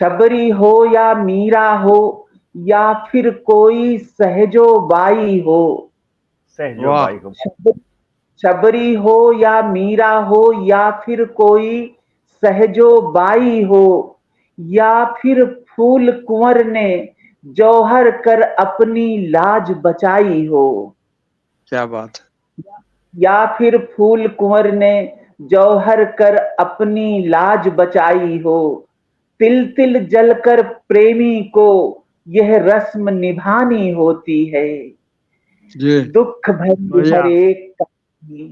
शबरी हो या मीरा हो या फिर कोई सहजो बाई हो, शबरी हो या मीरा हो या फिर कोई सहजो बाई हो, या फिर फूल कुंवर ने जौहर कर अपनी लाज बचाई हो। क्या बात है। या फिर फूल कुंवर ने जौहर कर अपनी लाज बचाई हो, तिल तिल जलकर प्रेमी को यह रस्म निभानी होती है। दुख भरी हर एक कहानी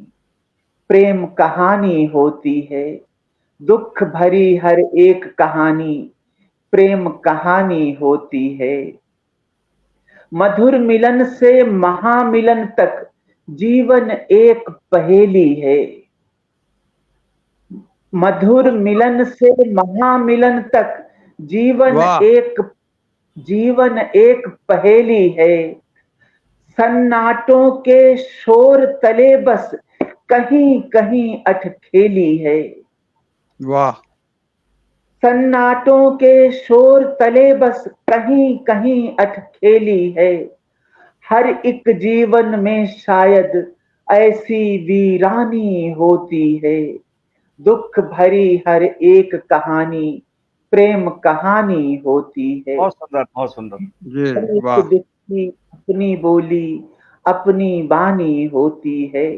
प्रेम कहानी होती है, दुख भरी हर एक कहानी प्रेम कहानी होती है। मधुर मिलन से महामिलन तक जीवन एक पहेली है, मधुर मिलन से महामिलन तक जीवन एक पहेली है। सन्नाटों के शोर तले बस कहीं कहीं अटखेली है। वाह। सन्नाटों के शोर तले बस कहीं कहीं अटखेली है, हर एक जीवन में शायद ऐसी वीरानी होती है। दुख भरी हर एक कहानी प्रेम कहानी होती है। बहुत सुंदर, बहुत सुंदर। वाह। दुख की अपनी बोली अपनी बानी होती है।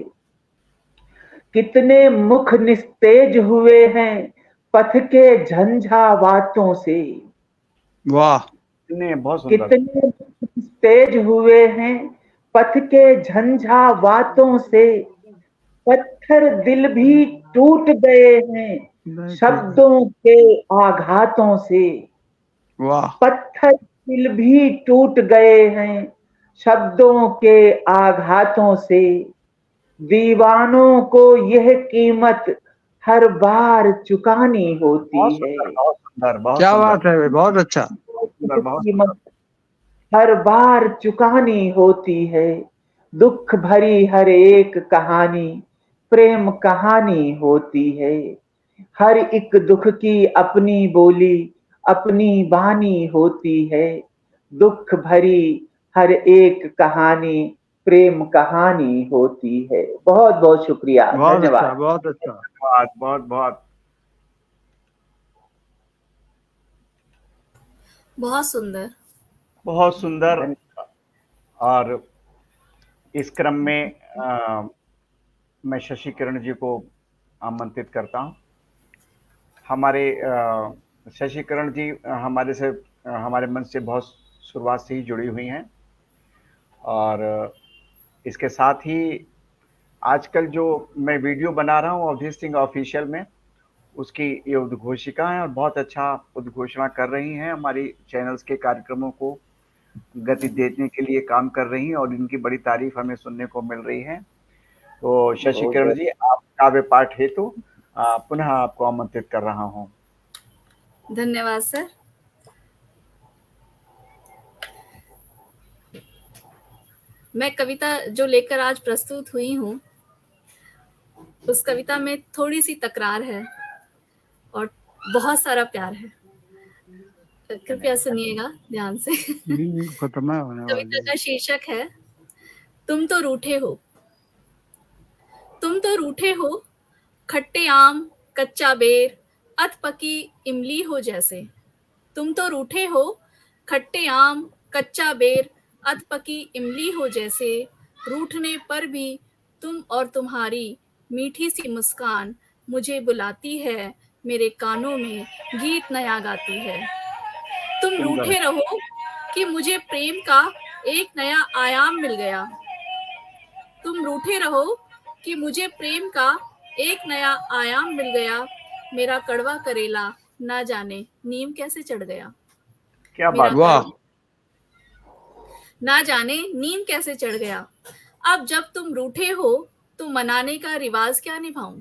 कितने मुख निस्तेज हुए हैं पथ के झंझावातों से, वाह। बहुत सुंदर। कितने तेज हुए हैं पथ के झंझावातों से, पत्थर दिल भी टूट गए हैं शब्दों के आघातों से। वाह। पत्थर दिल भी टूट गए हैं शब्दों के आघातों से। दीवानों को यह कीमत हर बार चुकानी होती है। बहुत सुंदर, बहुत क्या सुंदर। बात है, बहुत अच्छा। बहुत कीमत हर बार चुकानी होती है। दुख भरी हर एक कहानी प्रेम कहानी होती है। हर एक दुख की अपनी बोली अपनी बानी होती है। दुख भरी हर एक कहानी प्रेम कहानी होती है। बहुत बहुत शुक्रिया, बहुत अच्छा, धन्यवाद। बहुत अच्छा। बहुत बहुत बहुत बहुत सुंदर, बहुत सुंदर। और इस क्रम में मैं शशि किरण जी को आमंत्रित करता हूं। हमारे शशि किरण जी हमारे मंच से बहुत शुरुआत से ही जुड़ी हुई हैं, और इसके साथ ही आजकल जो मैं वीडियो बना रहा हूं अवधेश सिंह ऑफिशियल में, उसकी ये उद्घोषिका है और बहुत अच्छा उद्घोषणा कर रही हैं। हमारी चैनल्स के कार्यक्रमों को गति देने के लिए काम कर रही हैं और इनकी बड़ी तारीफ हमें सुनने को मिल रही है। तो शशि किरण जी, आप काव्य पाठ हेतु पुनः आपको आमंत्रित कर रहा हूं। धन्यवाद सर। मैं कविता जो लेकर आज प्रस्तुत हुई हूँ, उस कविता में थोड़ी सी तकरार है और बहुत सारा प्यार है। कृपया सुनिएगा ध्यान से। खत्म होने वाली कविता का शीर्षक है तुम तो रूठे हो। तुम तो रूठे हो, खट्टे आम कच्चा बेर अधपकी इमली हो जैसे। तुम तो रूठे हो, खट्टे आम कच्चा बेर अधपकी इमली हो जैसे। रूठने पर भी तुम और तुम्हारी मीठी सी मुस्कान मुझे बुलाती है, मेरे कानों में गीत नया गाती है। तुम रूठे रहो कि मुझे प्रेम का एक नया आयाम मिल गया। तुम रूठे रहो कि मुझे प्रेम का एक नया आयाम मिल गया। मेरा कड़वा करेला ना जाने नीम कैसे चढ़ गया। क्या मेरा बात। वाह। ना जाने नीम कैसे चढ़ गया। अब जब तुम रूठे हो तो मनाने का रिवाज क्या निभाऊं।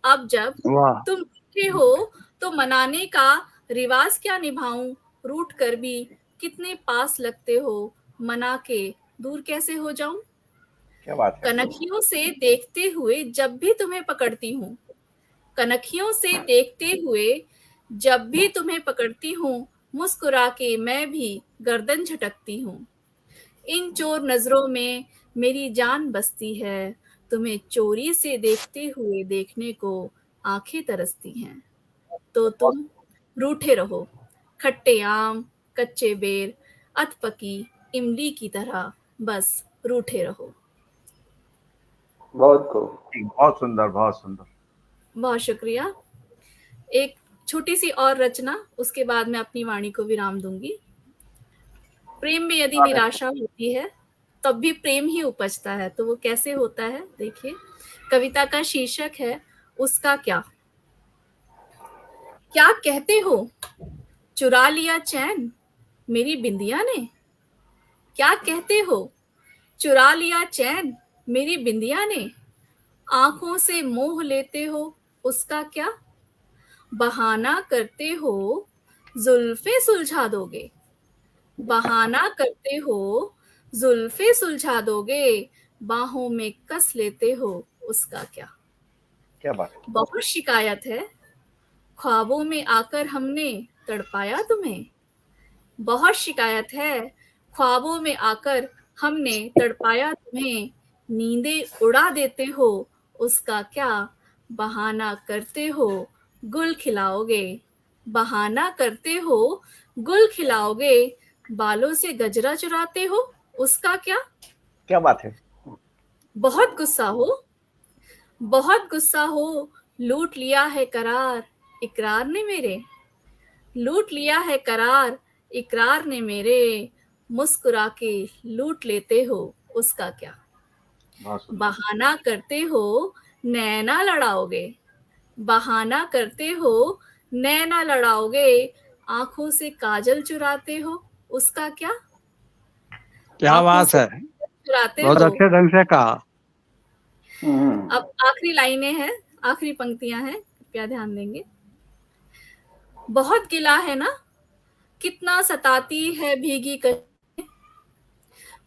अब जब वाह। तुम रूठे हो तो मनाने का रिवाज क्या निभाऊं। रूठ कर भी कितने पास लगते हो, मना के दूर कैसे हो जाऊं। क्या बात है। कनखियों से देखते हुए जब भी तुम्हें पकड़ती हूँ, कनखियों से देखते हुए जब भी तुम्हें पकड़ती हूँ, मुस्कुरा के मैं भी गर्दन झटकती हूँ। इन चोर नजरों में मेरी जान बसती है, तुम्हें चोरी से देखते हुए देखने को आंखें तरसती हैं। तो तुम रूठे रहो, खट्टे आम कच्चे बेर अधपकी इमली की तरह बस रूठे रहो। बहुत खूब। बहुत सुंदर, बहुत सुंदर। बहुत शुक्रिया। एक छोटी सी और रचना, उसके बाद मैं अपनी वाणी को विराम दूंगी। प्रेम में यदि निराशा होती है तब भी प्रेम ही उपजता है, तो वो कैसे होता है देखिए। कविता का शीर्षक है उसका क्या। क्या कहते हो चुरा लिया चैन मेरी बिंदिया ने। क्या कहते हो चुरा लिया चैन मेरी बिंदिया ने। आंखों से मोह लेते हो उसका क्या। बहाना करते हो जुल्फे सुलझा दोगे। बहाना करते हो जुल्फे सुलझा दोगे। बाहों में कस लेते हो उसका क्या। क्या बात। बहुत शिकायत है ख्वाबों में आकर हमने तड़पाया तुम्हें। बहुत शिकायत है ख्वाबों में आकर हमने तड़पाया तुम्हें। नींदें उड़ा देते हो उसका क्या। बहाना करते हो गुल खिलाओगे। बहाना करते हो गुल खिलाओगे। बालों से गजरा चुराते हो उसका क्या। क्या बात है। बहुत गुस्सा हो, बहुत गुस्सा हो, लूट लिया है करार इकरार ने मेरे। लूट लिया है करार इकरार ने मेरे मुस्कुरा के लूट लेते हो उसका क्या। बहाना करते हो नैना लड़ाओगे, बहाना करते हो नैना लड़ाओगे, आंखों से काजल चुराते हो उसका क्या। क्या आंखों बात से है, चुराते बहुत हो। अच्छे ढंग से कहा। अब आखिरी लाइनें हैं, आखिरी पंक्तियां हैं, कृपया ध्यान देंगे। बहुत गिला है ना कितना सताती है भीगी कशिश,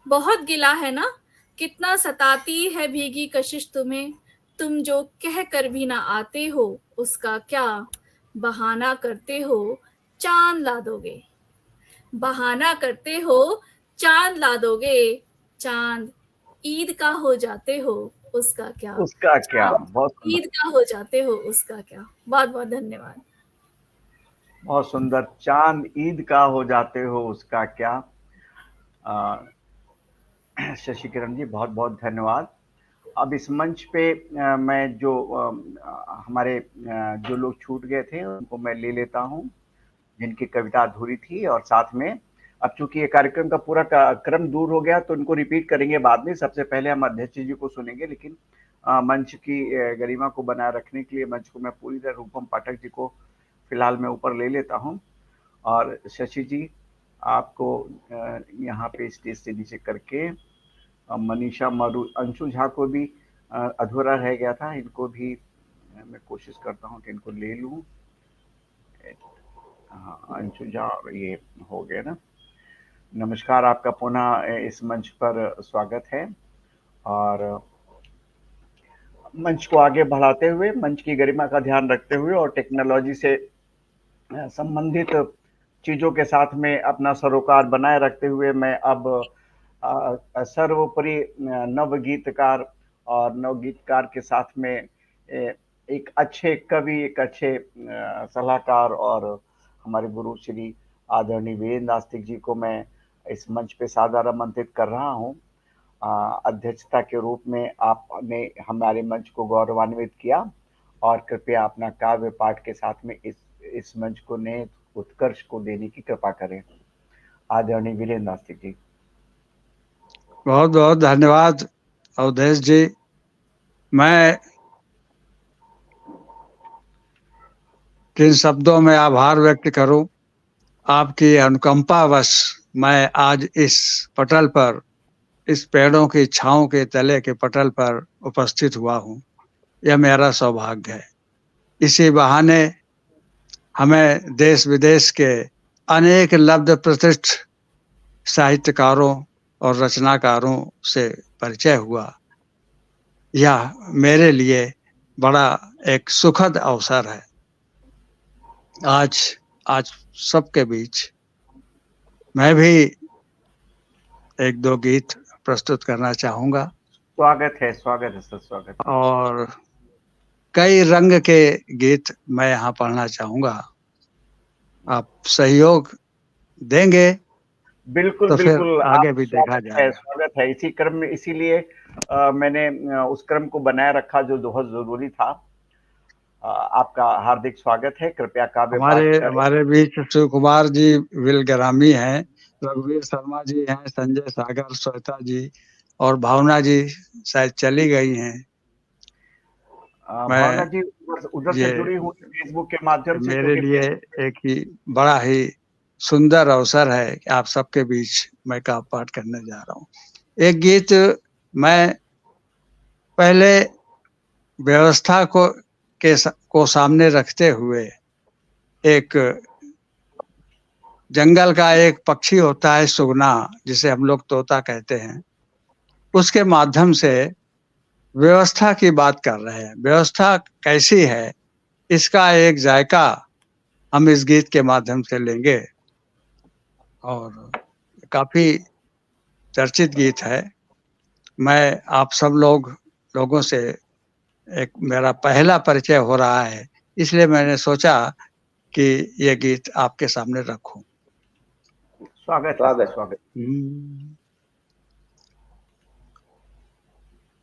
बहुत गिला है ना कितना सताती है भीगी कशिश तुम्हें, तुम जो कह कर भी ना आते हो उसका क्या। बहाना करते हो चांद ला दोगे, बहाना करते हो चांद ला दोगे, चांद ईद का हो जाते हो उसका क्या। उसका क्या, चांद बहुत सुंदर, ईद का हो जाते हो उसका क्या। बहुत बहुत धन्यवाद। बहुत सुंदर। चांद ईद का हो जाते हो उसका क्या। शशि किरण जी बहुत बहुत धन्यवाद। अब इस मंच पे मैं जो हमारे जो लोग छूट गए थे उनको मैं ले लेता हूं, जिनकी कविता अधूरी थी, और साथ में अब चूंकि ये कार्यक्रम का पूरा क्रम दूर हो गया तो इनको रिपीट करेंगे बाद में। सबसे पहले हम अध्यक्ष जी को सुनेंगे, लेकिन मंच की गरिमा को बनाए रखने के लिए मंच को मैं पूरी तरह रूपम पाठक जी को फिलहाल मैं ऊपर ले लेता हूं। और शशि जी आपको यहाँ पे स्टेज से नीचे करके मनीषा मरु, अंशु झा को भी अधूरा रह गया था, इनको भी मैं कोशिश करता हूँ कि इनको ले लूँ। हाँ, अंशु झा ये हो गया ना। नमस्कार, आपका पुनः इस मंच पर स्वागत है। और मंच को आगे बढ़ाते हुए, मंच की गरिमा का ध्यान रखते हुए और टेक्नोलॉजी से संबंधित चीज़ों के साथ में अपना सरोकार बनाए रखते हुए मैं अब सर्वोपरि नवगीतकार और नवगीतकार के साथ में एक अच्छे कवि, एक अच्छे सलाहकार और हमारे गुरु श्री आदरणीय वीरेंद्र दास्तिक जी को मैं इस मंच पे सादर आमंत्रित कर रहा हूँ। अध्यक्षता के रूप में आपने हमारे मंच को गौरवान्वित किया और कृपया अपना काव्य पाठ के साथ में इस मंच को नए उत्कर्ष को देने की कृपा करें। आदरणीय वीरेंद्र दास्तिक जी। बहुत बहुत धन्यवाद अवधेश जी। मैं किन शब्दों में आभार व्यक्त करूं। आपकी अनुकंपावश मैं आज इस पटल पर, इस पेड़ों की छांव के तले के पटल पर उपस्थित हुआ हूं। यह मेरा सौभाग्य है। इसी बहाने हमें देश विदेश के अनेक लब्ध प्रतिष्ठ साहित्यकारों और रचनाकारों से परिचय हुआ। यह मेरे लिए बड़ा एक सुखद अवसर है। आज सबके बीच मैं भी एक दो गीत प्रस्तुत करना चाहूंगा। स्वागत है सर, स्वागत है। और कई रंग के गीत मैं यहाँ पढ़ना चाहूंगा। आप सहयोग देंगे बिल्कुल तो बिल्कुल, फिर आगे भी देखा जाएगा। स्वागत है। इसी क्रम में, इसीलिए मैंने उस क्रम को बनाए रखा जो बहुत जरूरी था। आपका हार्दिक स्वागत है। कृपया काव्य पाठ करें। हमारे बीच शिव कुमार जी विलग्रामी हैं, रघुवीर शर्मा जी हैं, संजय सागर, श्वेता जी और भावना जी शायद चली गई हैं। भावना जी उधर से जुड़ी हुई फेसबुक के माध्यम से। मेरे लिए एक ही बड़ा ही सुंदर अवसर है कि आप सबके बीच मैं काव्य पाठ करने जा रहा हूँ। एक गीत मैं पहले व्यवस्था को सामने रखते हुए, एक जंगल का एक पक्षी होता है सुगना, जिसे हम लोग तोता कहते हैं, उसके माध्यम से व्यवस्था की बात कर रहे हैं। व्यवस्था कैसी है इसका एक जायका हम इस गीत के माध्यम से लेंगे। और काफी चर्चित गीत है। मैं आप सब लोगों से एक मेरा पहला परिचय हो रहा है, इसलिए मैंने सोचा कि ये गीत आपके सामने रखूं। स्वागत।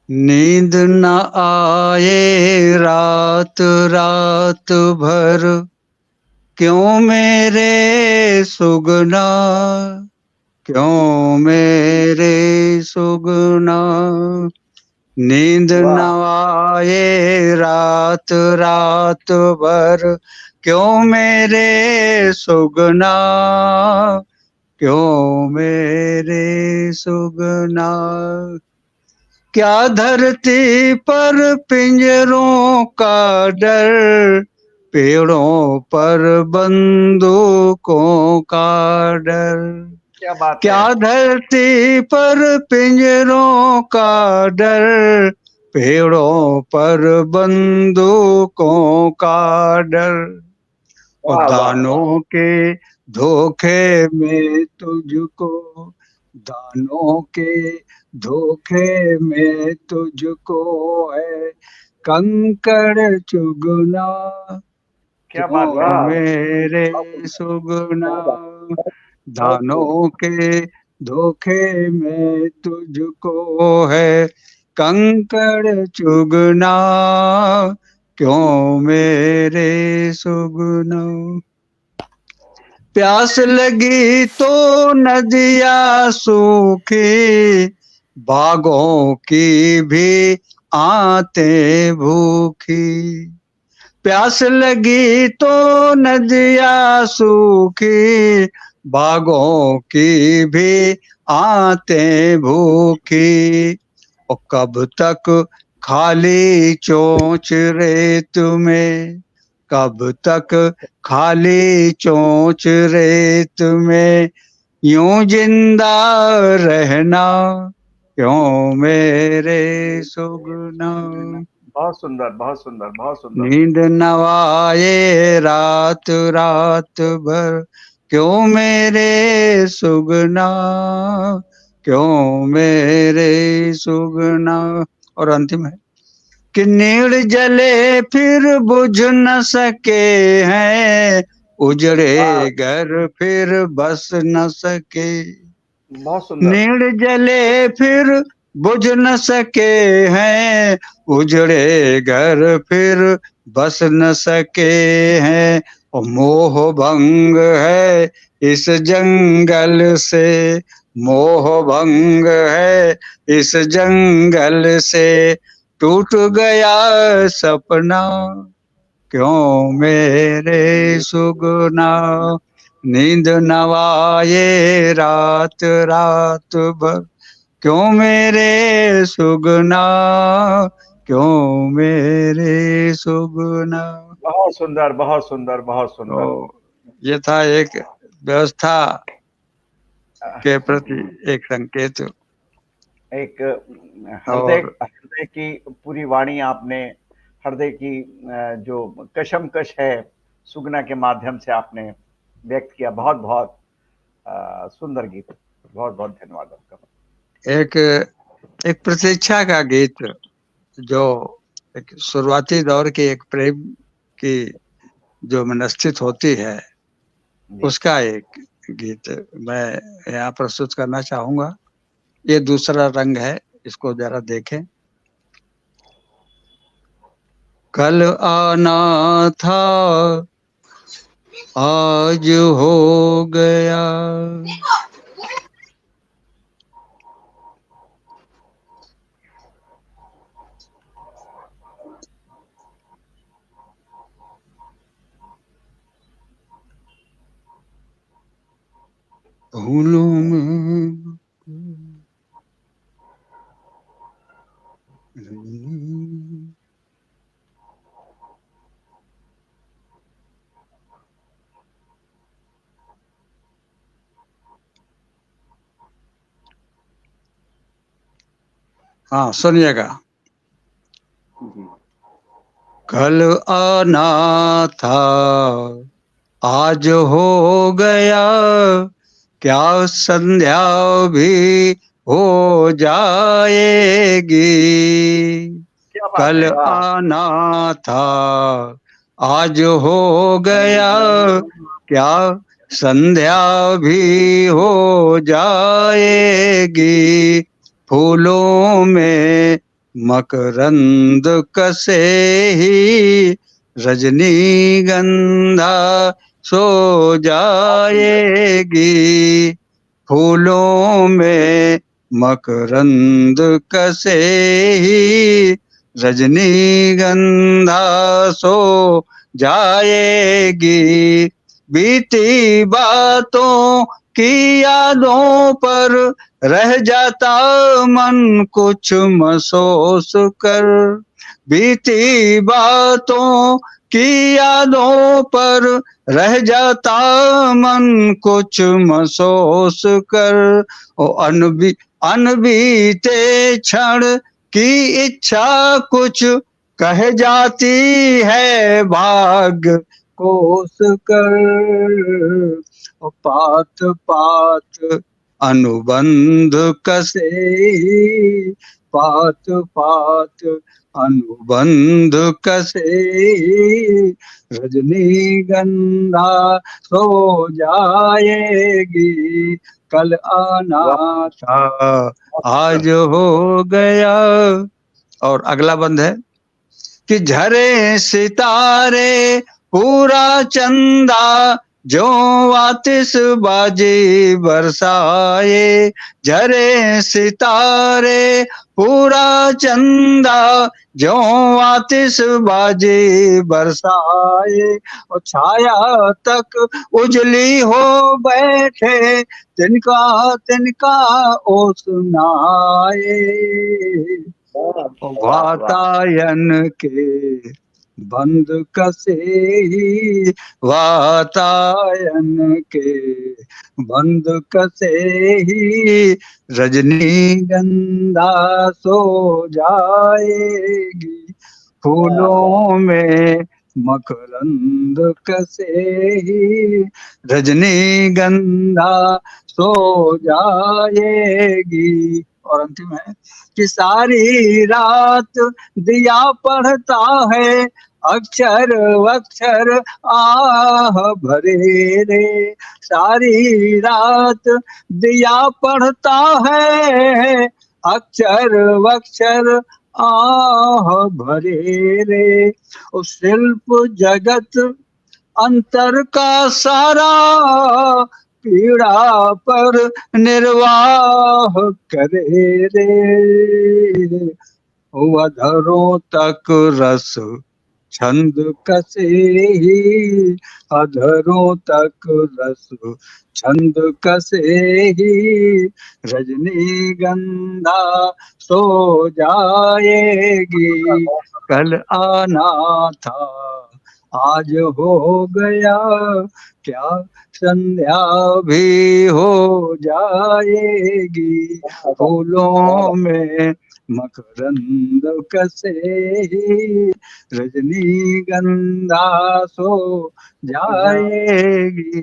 नींद न आए रात रात भर, क्यों मेरे सुगना, क्यों मेरे सुगना, नींद न आए रात रात भर, क्यों मेरे सुगना, क्यों मेरे सुगना। क्या धरती पर पिंजरों का डर, पेड़ों पर बंदूकों का डर। क्या बात है। क्या धरती पर पिंजरों का डर, पेड़ों पर बंदूकों का डर। और दानों के धोखे में तुझको, दानों के धोखे में तुझको है कंकड़ चुगना, क्या बात है। मेरे सुगना। दानों के धोखे में तुझको है कंकड़ चुगना, क्यों मेरे सुगना। प्यास लगी तो नदियाँ सूखी, बागों की भी आते भूखी। प्यास लगी तो नदियाँ सूखी, बागों की भी आते भूखी। और कब तक खाली चोंच रेत में, कब तक खाली चोंच रेत में, यूं जिंदा रहना, क्यों मेरे सुगना। बहुत सुंदर, बहुत सुंदर, बहुत सुंदर। नींद न आए रात रात भर, क्यों मेरे सुगना, क्यों मेरे सुगना। और अंतिम है कि नीड़ जले फिर बुझ न सके हैं, उजड़े घर फिर बस न सके। बहुत सुंदर। नीड़ जले फिर बुझ न सके हैं, उजड़े घर फिर बस न सके हैं। और मोह भंग है इस जंगल से, मोह भंग है इस जंगल से, टूट गया सपना, क्यों मेरे सुगना। नींद न आए रात रात भर, क्यों मेरे सुगना, क्यों मेरे सुगना। बहुत सुंदर, बहुत सुंदर, बहुत सुंदर। तो ये था एक व्यवस्था के प्रति एक संकेत। एक हृदय की पूरी वाणी आपने, हृदय की जो कशमकश है सुगना के माध्यम से आपने व्यक्त किया। बहुत बहुत सुंदर गीत। बहुत बहुत धन्यवाद आपका। एक प्रतीक्षा का गीत, जो एक शुरुआती दौर की एक प्रेम की जो मनस्थित होती है, उसका एक गीत मैं यहाँ प्रस्तुत करना चाहूंगा। ये दूसरा रंग है, इसको जरा देखें। कल आना था आज हो गया, भूलों में हाँ सुनिएगा। कल आना था आज हो गया, क्या संध्या भी हो जाएगी। कल आना था आज हो गया, क्या संध्या भी हो जाएगी। फूलों में मकरंद कसे ही रजनीगंधा सो जाएगी, फूलों में मकरंद कसे ही रजनीगंधा सो जाएगी। बीती बातों की यादों पर रह जाता मन कुछ महसूस कर। बीती बातों की यादों पर रह जाता मन कुछ महसूस कर। ओ अनबीते क्षण की इच्छा कुछ कह जाती है भाग्य कोस कर। ओ पात पात अनुबंध कसे ही, पात पात अनुबंध कसे ही रजनीगंधा सो जाएगी। कल आना था आज हो गया। और अगला बंद है कि झरे सितारे पूरा चंदा जो आतिशबाजी बरसाए। झरे सितारे पूरा चंदा जो आतिशबाजी बरसाए। और छाया तक उजली हो बैठे तिनका तिनका ओ सुनाए। वातायन के बंद कसे ही, वातायन के बंद कसे ही रजनीगंधा सो जाएगी। फूलों में मकरंद कसे ही रजनीगंधा सो जाएगी। और अंतिम है कि सारी रात दिया पढ़ता है अक्षर अक्षर आह भरे रे। सारी रात दिया पढ़ता है अक्षर अक्षर आह भरे रे। उस शिल्प जगत अंतर का सारा पीड़ा पर निर्वाह करे रे। अधरों तक रस छंद कसे ही, अधरों तक रस छंद कसे ही रजनीगंधा सो जाएगी। कल आना था आज हो गया, क्या संध्या भी हो जाएगी। फूलों में मकरंद कसे ही रजनीगंधा सो जाएगी।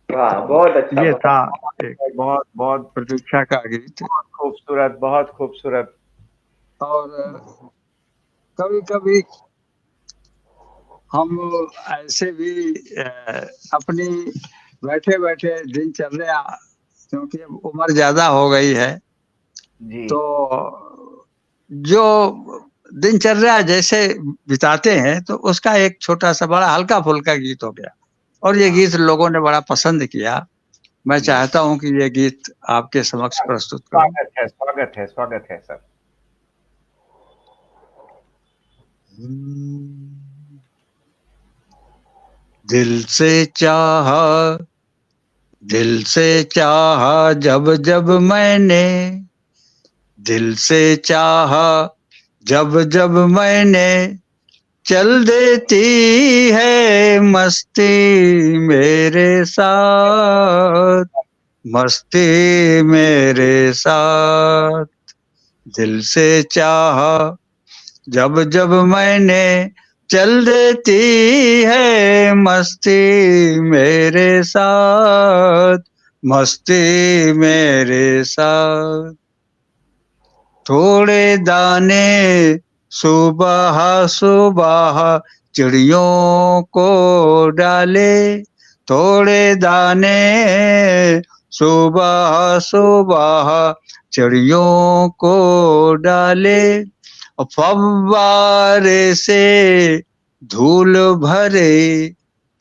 वाह, बहुत अच्छा। ये था एक बहुत बहुत प्रतीक्षा का गीत। बहुत खूबसूरत, बहुत खूबसूरत। और कभी कभी हम ऐसे भी अपनी बैठे बैठे दिनचर्या, क्योंकि अब उम्र ज्यादा हो गई है जी। तो जो दिनचर्या जैसे बिताते हैं तो उसका एक छोटा सा बड़ा हल्का फुल्का गीत हो गया। और ये गीत लोगों ने बड़ा पसंद किया। मैं चाहता हूं कि ये गीत आपके समक्ष प्रस्तुत करूं। स्वागत है, स्वागत है, स्वागत है सर। दिल से चाहा जब जब मैंने, दिल से चाहा जब जब मैंने, चल देती है मस्ती मेरे साथ, मस्ती मेरे साथ। दिल से चाहा जब जब मैंने, चल देती है मस्ती मेरे साथ, मस्ती मेरे साथ। थोड़े दाने सुबह सुबह चिड़ियों को डाले, थोड़े दाने सुबह सुबह चिड़ियों को डाले। फव्वारे से धूल भरे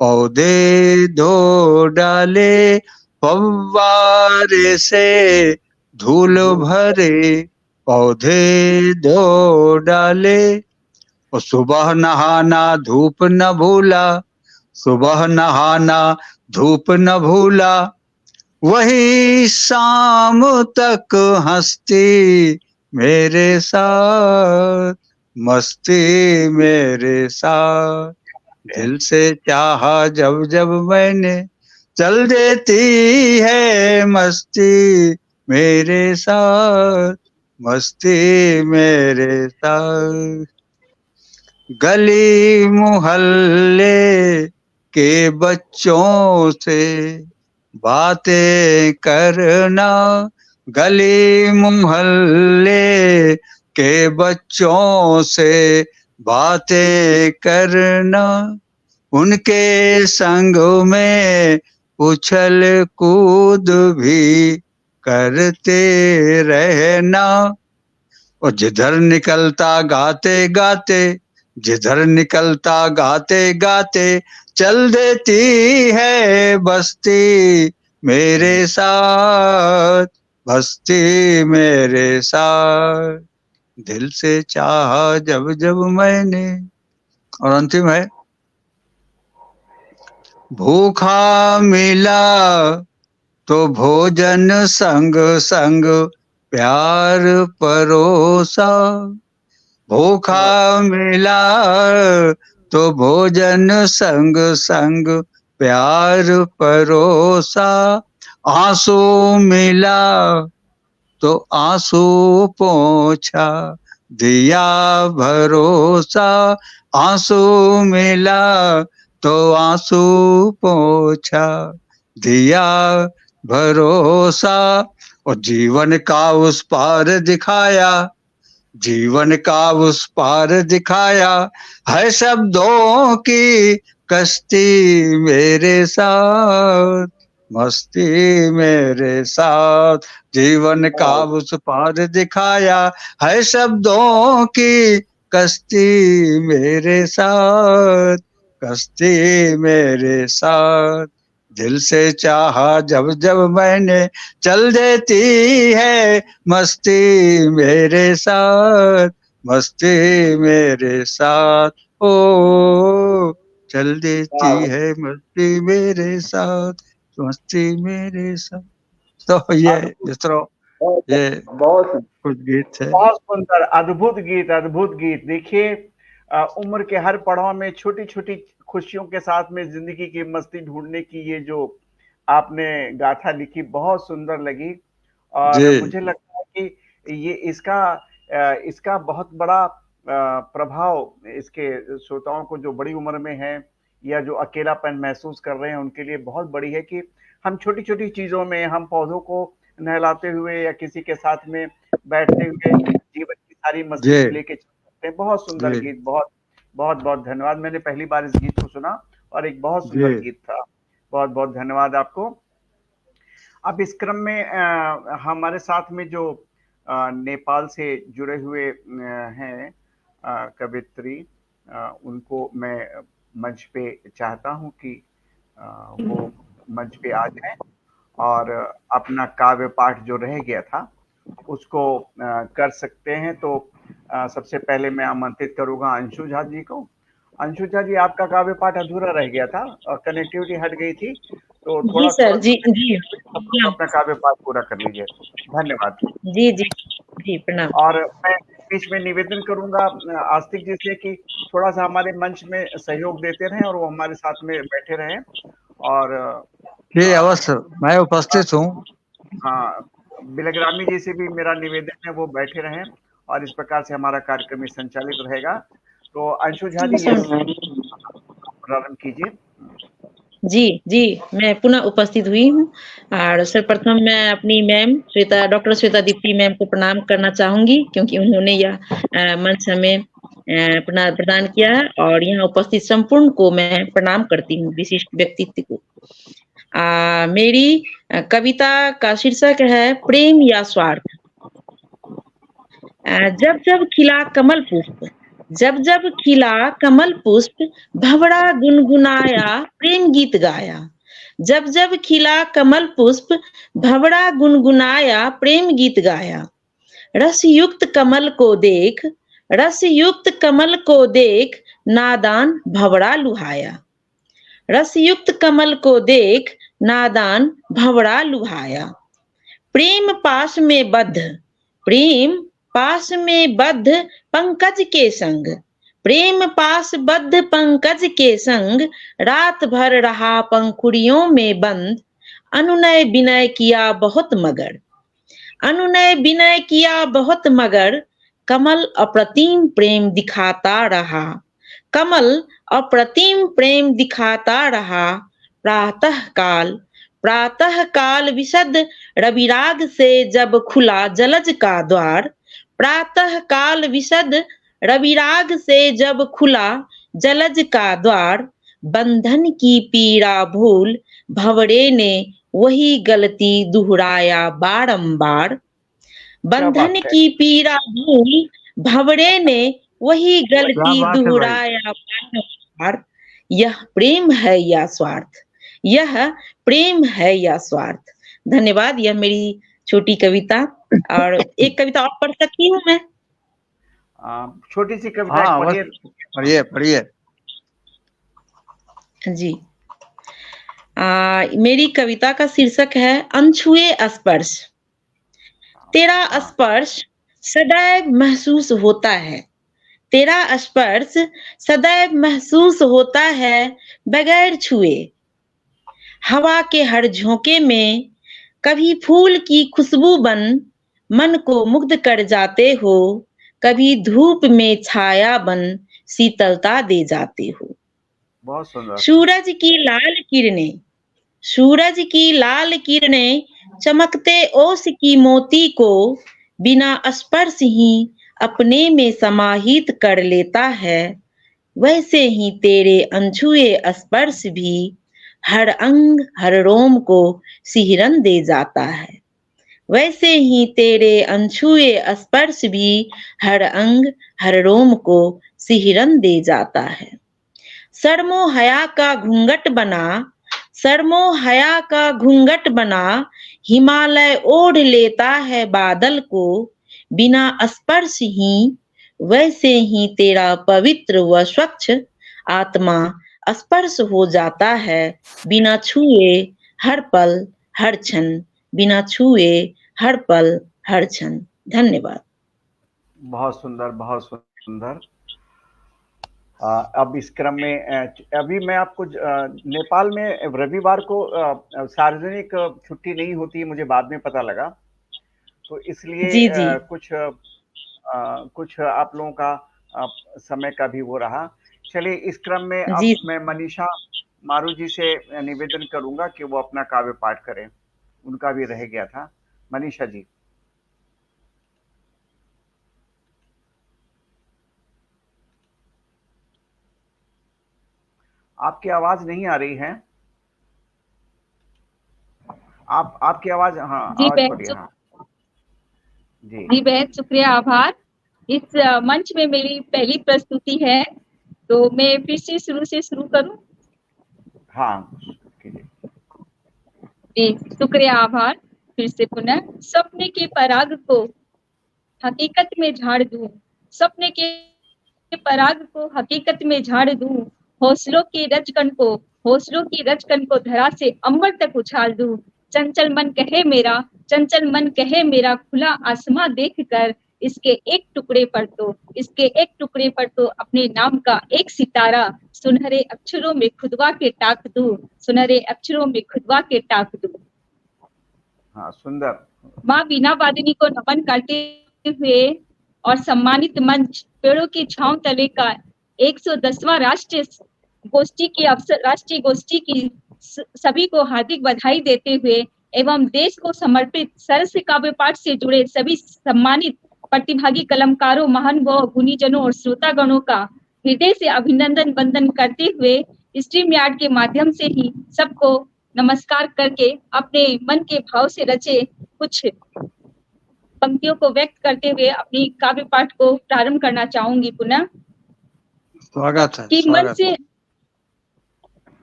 पौधे धो डाले फव्वारे से, धूल भरे पौधे धो डाले। और सुबह नहाना धूप न भूला, सुबह नहाना धूप न भूला, वही शाम तक हंसती मेरे साथ, मस्ती मेरे साथ। दिल से चाहा जब जब मैंने, चल देती है मस्ती मेरे साथ, मस्ती मेरे साथ। गली मोहल्ले के बच्चों से बातें करना, गली मोहल्ले के बच्चों से बातें करना, उनके संग में उछल कूद भी करते रहना। और जिधर निकलता गाते गाते, जिधर निकलता गाते गाते, चल देती है बस्ती मेरे साथ, बस्ती मेरे साथ। दिल से चाहा जब जब मैंने। और अंतिम है, भूखा मिला तो भोजन संग संग प्यार परोसा, भूखा मिला तो भोजन संग संग प्यार परोसा, आंसू मिला तो आंसू पोंछा दिया भरोसा, आंसू मिला तो आंसू पोंछा दिया भरोसा। और जीवन का उस पार दिखाया, जीवन का उस पार दिखाया, है शब्दों की कश्ती मेरे साथ, मस्ती मेरे साथ। जीवन का उस पार दिखाया, है शब्दों की कश्ती मेरे साथ, कश्ती मेरे साथ। दिल से चाहा जब जब मैंने, चल देती है मस्ती मेरे साथ, मस्ती मेरे साथ। ओ चल देती है मस्ती मेरे साथ, मस्ती मेरे साथ। तो ये इस तरह ये बहुत कुछ गीत है। बहुत सुंदर, अद्भुत गीत, अद्भुत गीत। देखिए उम्र के हर पड़ाव में छोटी छोटी खुशियों के साथ में जिंदगी की मस्ती ढूंढने की ये जो आपने गाथा लिखी, बहुत सुंदर लगी। और मुझे लगता है कि ये इसका बहुत बड़ा प्रभाव इसके श्रोताओं को जो बड़ी उम्र में हैं या जो अकेलापन महसूस कर रहे हैं उनके लिए बहुत बड़ी है कि हम छोटी छोटी चीजों में, हम पौधों को नहलाते हुए या किसी के साथ में बैठते हुए जीवन की सारी मस्ती को लेके चल सकते हैं। बहुत सुंदर गीत, बहुत बहुत बहुत धन्यवाद। मैंने पहली बार इस गीत को सुना और एक बहुत सुंदर गीत था। बहुत बहुत धन्यवाद आपको। अब इस क्रम में हमारे साथ में जो नेपाल से जुड़े हुए हैं कवित्री, उनको मैं मंच पे चाहता हूं कि वो मंच पे आ जाएं और अपना काव्य पाठ जो रह गया था उसको कर सकते हैं। तो सबसे पहले मैं आमंत्रित करूंगा अंशु झा जी को। अंशु झा जी, आपका काव्य पाठ अधूरा रह गया था और कनेक्टिविटी हट गई थी, तो थोड़ा सर जी अपना काव्य पाठ पूरा कर लीजिए। धन्यवाद। जी जी जी प्रणाम। और मैं बीच में निवेदन करूंगा आस्तिक जी से कि थोड़ा सा हमारे मंच में सहयोग देते रहें और वो हमारे साथ में बैठे रहें। और जी अवश्य, मैं उपस्थित हूँ। हाँ, बिलग्रामी जी से भी मेरा निवेदन है वो बैठे रहें और इस प्रकार से हमारा कार्यक्रम संचालित रहेगा। तो अंशु झा जी प्रारंभ कीजिए। जी जी, मैं पुनः उपस्थित हुई हूँ और सर्वप्रथम मैं अपनी ma'am doctor Shweta Deepti ma'am को प्रणाम करना चाहूंगी, क्योंकि उन्होंने यह मंच हमें प्रदान किया है और यहाँ उपस्थित संपूर्ण को मैं प्रणाम करती हूँ, विशिष्ट व्यक्तित्व को। मेरी कविता का शीर्षक है प्रेम या स्वार्थ। जब जब खिला कमल पुष्प, जब जब खिला कमल पुष्प भंवरा गुनगुनाया प्रेम गीत गाया। जब जब खिला कमल पुष्प भंवरा गुनगुनाया प्रेम गीत गाया। रसयुक्त कमल को देख, रसयुक्त कमल को देख नादान भंवरा लुभाया। रसयुक्त कमल को देख नादान भंवरा लुभाया। प्रेम पास में बद्ध, प्रेम पास में बद्ध पंकज के संग, प्रेम पास बद्ध पंकज के संग रात भर रहा पंखुड़ियों में बंद। अनुनय विनय किया बहुत मगर, अनुनय विनय किया बहुत मगर कमल अप्रतिम प्रेम दिखाता रहा। कमल अप्रतिम प्रेम दिखाता रहा। प्रातः काल विशद रविराग से जब खुला जलज का द्वार। प्रातः काल विशद रविराग से जब खुला जलज का द्वार। बंधन की पीड़ा भूल भंवरे ने वही गलती दोहराया बारंबार। बंधन की पीड़ा भूल भंवरे ने वही गलती दोहराया बारंबार। यह प्रेम है या स्वार्थ, यह प्रेम है या स्वार्थ। धन्यवाद। यह मेरी छोटी कविता। और एक कविता और पढ़ सकती हूँ मैं? छोटी सी कविता पढ़िए पढ़िए जी। मेरी कविता का शीर्षक है अनछुए स्पर्श। तेरा स्पर्श सदैव महसूस होता है, तेरा स्पर्श सदैव महसूस होता है बगैर छुए। हवा के हर झोंके में कभी फूल की खुशबू बन मन को मुग्ध कर जाते हो, कभी धूप में छाया बन शीतलता दे जाते हो। बहुत सुंदर। सूरज की लाल किरणें, सूरज की लाल किरणें चमकते ओस की मोती को बिना स्पर्श ही अपने में समाहित कर लेता है। वैसे ही तेरे अनछुए स्पर्श भी हर अंग हर रोम को सिहरन दे जाता है। वैसे ही तेरे अनछुए स्पर्श भी हर अंग हर रोम को सिहरन दे जाता है। शर्मो हया का घूंघट बना, शर्मो हया का घूंघट बना हिमालय ओढ़ लेता है बादल को बिना स्पर्श ही। वैसे ही तेरा पवित्र व स्वच्छ आत्मा स्पर्श हो जाता है बिना छुए हर पल हर क्षण, बिना छुए हर पल हर क्षण। धन्यवाद। बहुत सुंदर, बहुत सुंदर। अब इस क्रम में अभी मैं आपको नेपाल में रविवार को सार्वजनिक छुट्टी नहीं होती, मुझे बाद में पता लगा, तो इसलिए जी जी। कुछ आप लोगों का समय का भी वो रहा। चलिए इस क्रम में अब मैं मनीषा मारू जी से निवेदन करूंगा कि वो अपना काव्य पाठ करें, उनका भी रह गया था। मनीषा जी। आपकी आवाज नहीं आ रही है। आपकी आवाज, हाँ आवाज बढ़िया। हाँ जी बेहद शुक्रिया, आभार। इस मंच में मेरी पहली प्रस्तुति है, तो मैं फिर से शुरू करूं? हाँ जी शुक्रिया, आभार। फिर से पुनः सपने के पराग को हकीकत में झाड़ दूं, सपने के पराग को हकीकत में झाड़ दूं, हौसलों की रजकन को धरा से अंबर तक उछाल दूं। चंचल मन कहे मेरा, चंचल मन कहे मेरा खुला आसमां देखकर इसके एक टुकड़े पर तो अपने नाम का एक सितारा सुनहरे अक्षरों में खुदवा के टाक दूं, सुनहरे अक्षरों में खुदवा के टाक दूं। हाँ सुंदर। माँ वीणा वादिनी को नमन करते हुए और सम्मानित मंच पेड़ों की छांव तले का 110वां राष्ट्रीय गोष्ठी की सभी को हार्दिक बधाई देते हुए एवं देश को समर्पित सरस काव्य पाठ से जुड़े सभी सम्मानित प्रतिभागी कलमकारों, महानुभावों, गुणीजनों और श्रोतागणों का हृदय से अभिनंदन वंदन करते हुए स्ट्रीम यार्ड के माध्यम से ही सबको नमस्कार करके अपने मन के भाव से रचे कुछ पंक्तियों को व्यक्त करते हुए अपनी काव्य पाठ को प्रारंभ करना चाहूंगी पुनः। स्वागत है, कि मन स्वागत से,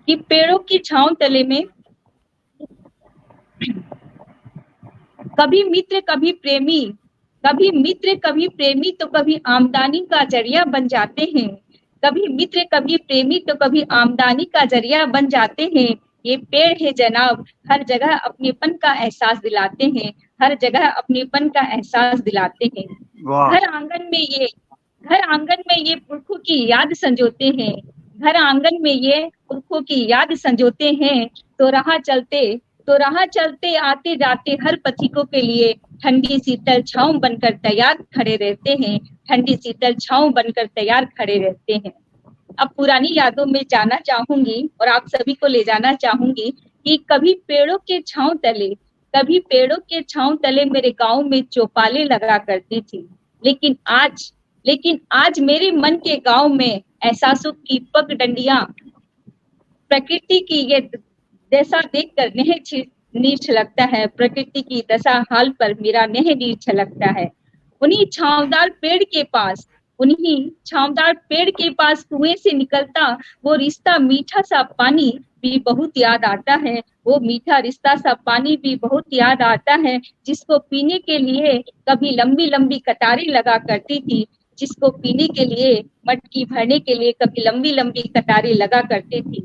कि पेड़ों की छांव तले में कभी मित्र कभी प्रेमी, कभी मित्र कभी प्रेमी तो कभी आमदनी का जरिया बन जाते हैं। कभी मित्र कभी प्रेमी तो कभी आमदनी का जरिया बन जाते हैं। ये पेड़ है जनाब, हर जगह अपनेपन का एहसास दिलाते हैं, हर जगह अपनेपन का एहसास दिलाते हैं। वाह। घर आंगन में ये पुरखों की याद संजोते हैं, घर आंगन में ये पुरखों की याद संजोते हैं। तो राह चलते आते जाते हर पथिकों के लिए ठंडी शीतल छांव बनकर तैयार खड़े रहते हैं, ठंडी शीतल छांव बनकर तैयार खड़े रहते हैं। अब पुरानी यादों में जाना चाहूंगी और आप सभी को ले जाना चाहूंगी कि कभी पेड़ों के छांव तले मेरे गांव में चौपालें लगा करती थी, लेकिन आज मेरे मन के गांव में एहसासों की पगडंडियां, प्रकृति की ये दशा देखकर नीर छलकता है, प्रकृति की दशा हाल पर मेरा नीर छलकता है। उन्हीं छांवदार पेड़ के पास कुएं से निकलता वो रिश्ता मीठा सा पानी भी बहुत याद आता है, वो मीठा रिश्ता सा पानी भी बहुत याद आता है, जिसको पीने के लिए कभी लंबी लंबी कतारें लगा करती थी, जिसको पीने के लिए मटकी भरने के लिए कभी लंबी लंबी कतारें लगा करती थी।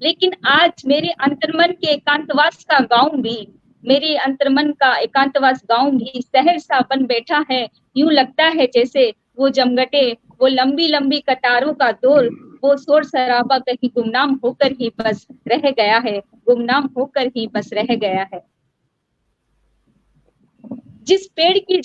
लेकिन आज मेरे अंतर्मन के एकांतवास का गांव भी, मेरे अंतर्मन का एकांतवास गांव भी शहर सा बन बैठा है। यूं लगता है जैसे वो जमघटे, वो लंबी लंबी कतारों का दौर, वो शोर शराबा कहीं गुमनाम होकर ही बस रह गया है, गुमनाम होकर ही बस रह गया है। जिस पेड़ की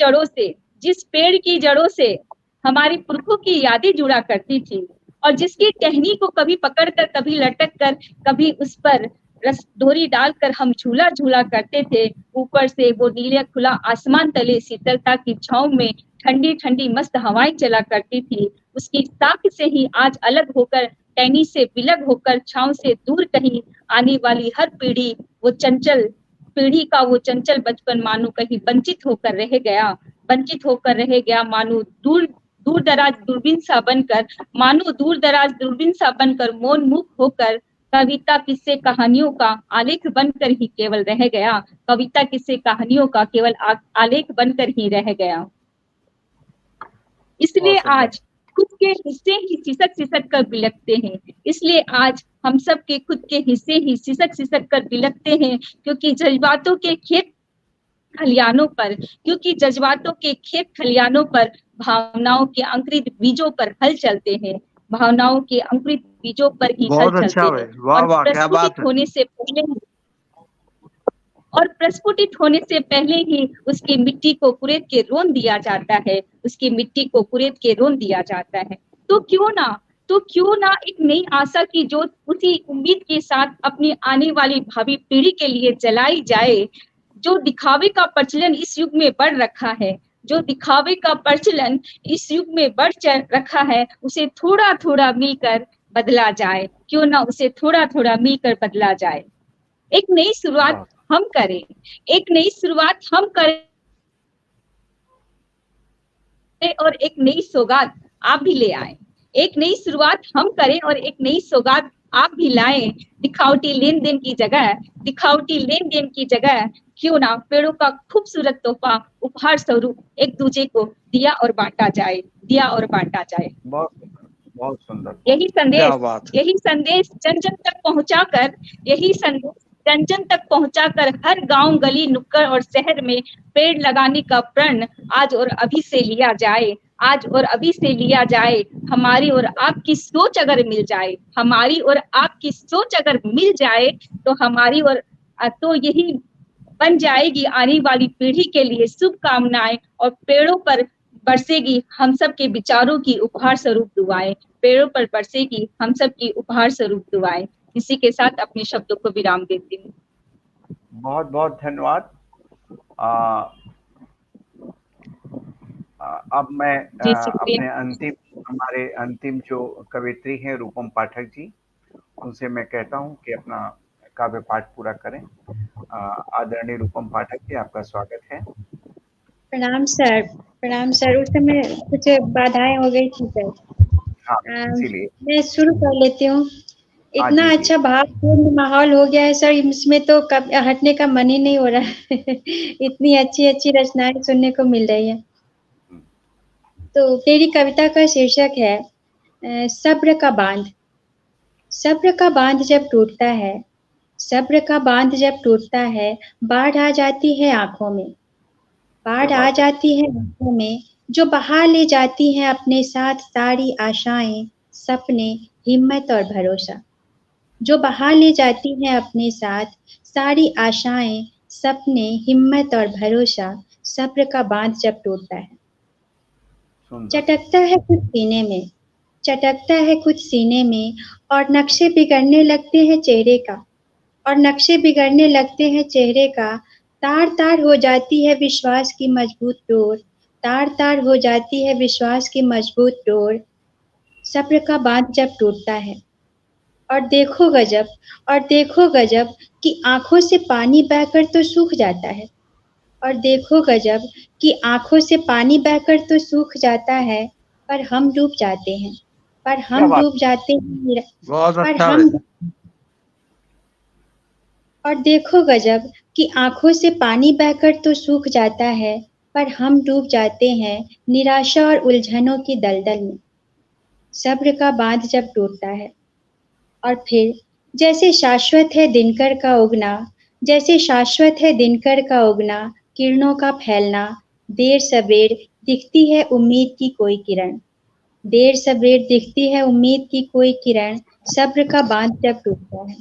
जड़ों से हमारी पुरखों की यादें जुड़ा करती थी और जिसकी टहनी को कभी पकड़कर, कभी लटक कर, कभी उस पर रस डोरी डालकर हम झूला झूला करते थे। ऊपर से वो नीले खुला आसमान तले शीतलता की छांव में ठंडी ठंडी मस्त हवाएं चला करती थी। उसकी ताक से ही आज अलग होकर, टहनी से बिलग होकर, छांव से दूर कहीं आने वाली हर पीढ़ी का वो चंचल बचपन मानो कहीं वंचित होकर रह गया, मानो दूर दराज दूरबीन सा बनकर मौन मुख होकर कविता किस्से कहानियों का आलेख बनकर ही केवल रह गया, कविता किस्से कहानियों का केवल आलेख बनकर ही रह गया। इसलिए आज खुद के हिस्से ही सिसक कर बिलखते हैं, इसलिए आज हम सब के खुद के हिस्से ही सिसक कर बिलखते हैं, क्योंकि जज्बातों के खेत खलियानों पर भावनाओं के अंकुरित बीजों पर हल चलते हैं, भावनाओं के अंकुरित बीजों पर ही हल चलते हैं। और प्रस्फुटित होने से पहले ही उसकी मिट्टी को कुरेद के रोन दिया जाता है, तो क्यों ना एक नई आशा की जोत उसी उम्मीद के साथ अपनी आने वाली भावी पीढ़ी के लिए जलाई जाए। जो दिखावे का प्रचलन इस युग में बढ़ रखा है, उसे थोड़ा थोड़ा मिलकर बदला जाए, क्यों ना उसे थोड़ा थोड़ा मिलकर बदला जाए। एक नई शुरुआत हम करें और एक नई सौगात आप भी ले आए, एक नई शुरुआत हम करें और एक नई सौगात आप भी लाएं। दिखावटी लेन देन की जगह क्यों ना पेड़ों का खूबसूरत तोहफा उपहार स्वरूप एक दूजे को दिया और बांटा जाए। बहुत सुंदर। यही संदेश जन जन तक पहुंचाकर हर गांव, गली, नुक्कड़ और शहर में पेड़ लगाने का प्रण आज और अभी से लिया जाए। हमारी और आपकी सोच अगर मिल जाए, तो यही बन जाएगी आने वाली पीढ़ी के लिए शुभकामनाएं, और पेड़ों पर बरसेगी हम सब के विचारों की उपहार स्वरूप दुआएं। इसी के साथ अपने शब्दों को विराम देती हूँ। बहुत बहुत धन्यवाद। अब मैं हमारे अंतिम जो कवियत्री हैं रूपम पाठक जी, उनसे मैं कहता हूँ कि अपना काव्य पाठ पूरा करें। आदरणीय रूपम पाठक जी, आपका स्वागत है। प्रणाम सर। उस समय कुछ बाधाएं हो गई थी सर। हाँ, इसीलिए मैं शुरू कर लेती हूँ। हाँ इतना जी, अच्छा भावपूर्ण माहौल हो गया है सर, इसमें तो कब हटने का मन ही नहीं हो रहा है। इतनी अच्छी अच्छी रचनाएं सुनने को मिल रही है। तो मेरी कविता का शीर्षक है सब्र का बांध। सब्र का बांध जब टूटता है, सब्र का बांध जब टूटता है, बाढ़ आ जाती है आंखों में। बाढ़ आ जाती है आंखों में, जो बहा ले जाती है अपने साथ सारी आशाएं, सपने, हिम्मत और भरोसा। जो बहा ले जाती है अपने साथ सारी आशाएं, सपने, हिम्मत और भरोसा। सब्र का बांध जब टूटता है, चटकता है कुछ सीने में, चटकता है कुछ सीने में, और नक्शे बिगड़ने लगते हैं चेहरे का, और नक्शे बिगड़ने लगते हैं चेहरे का। तार तार हो जाती है विश्वास की मजबूत डोर, तार तार हो जाती है विश्वास की मजबूत डोर। सब्र का बांध जब टूटता है, और देखो गजब, और देखो गजब कि आंखों से पानी बहकर तो सूख जाता है, और देखो गजब कि आंखों से पानी बहकर तो सूख जाता है, पर हम डूब जाते हैं, पर हम डूब जाते हैं, बहुत पर अच्छा हम। भाई। और देखो गजब कि आंखों से पानी बहकर तो सूख जाता है, पर हम डूब जाते हैं निराशा और उलझनों की दलदल में। सब्र का बांध जब टूटता है, और फिर जैसे शाश्वत है दिनकर का उगना, जैसे शाश्वत है दिनकर का उगना, किरणों का फैलना, देर सवेर दिखती है उम्मीद की कोई किरण, देर सवेर दिखती है उम्मीद की कोई किरण। सब्र का बांध जब टूटता है,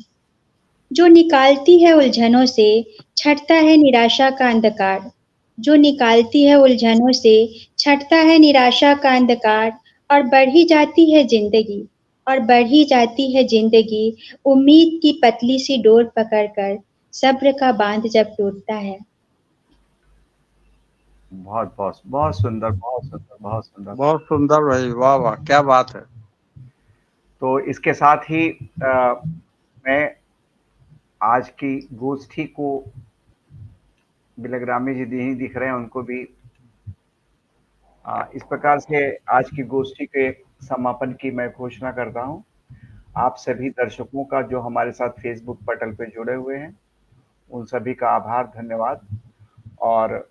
जो निकालती है उलझनों से, छटता है निराशा का अंधकार, जो निकालती है उलझनों से, छटता है निराशा का अंधकार, और बढ़ी जाती है जिंदगी, और बढ़ी जाती है जिंदगी, उम्मीद की पतली सी डोर पकड़कर। सब्र का बांध जब टूटता है। बहुत बहुत बहुत सुंदर, बहुत सुंदर, बहुत सुंदर। बहुत सुंदर भाई, वाह वाह, क्या बात है। तो इसके साथ ही मैं आज की गोष्ठी को बिलग्रामी जी नहीं दिख रहे हैं, उनको भी इस प्रकार से आज की गोष्ठी के समापन की मैं घोषणा करता हूं। आप सभी दर्शकों का जो हमारे साथ फेसबुक पटल पे जुड़े हुए हैं, उन सभी का आभार, धन्यवाद। और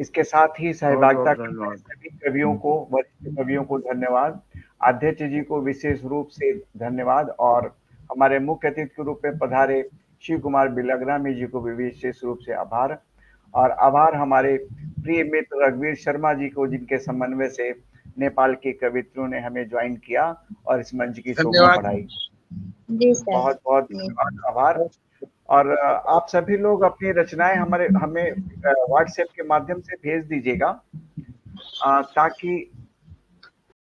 इसके साथ ही सहभागिता कर रहे सभी कवियों को, वरिष्ठ कवियों को धन्यवाद। अध्यक्ष जी को विशेष रूप से धन्यवाद, और हमारे मुख्य अतिथि के रूप में पधारे शिव कुमार बिलग्रामी जी को भी विशेष रूप से आभार। और आभार हमारे प्रिय मित्र रघुवीर शर्मा जी को, जिनके समन्वय से नेपाल के कवित्रों ने हमें ज्वाइन किया और इस मंच की शोभा बढ़ाई। बहुत बहुत धन्यवाद, आभार। और आप सभी लोग अपनी रचनाएं हमें व्हाट्सएप के माध्यम से भेज दीजिएगा, ताकि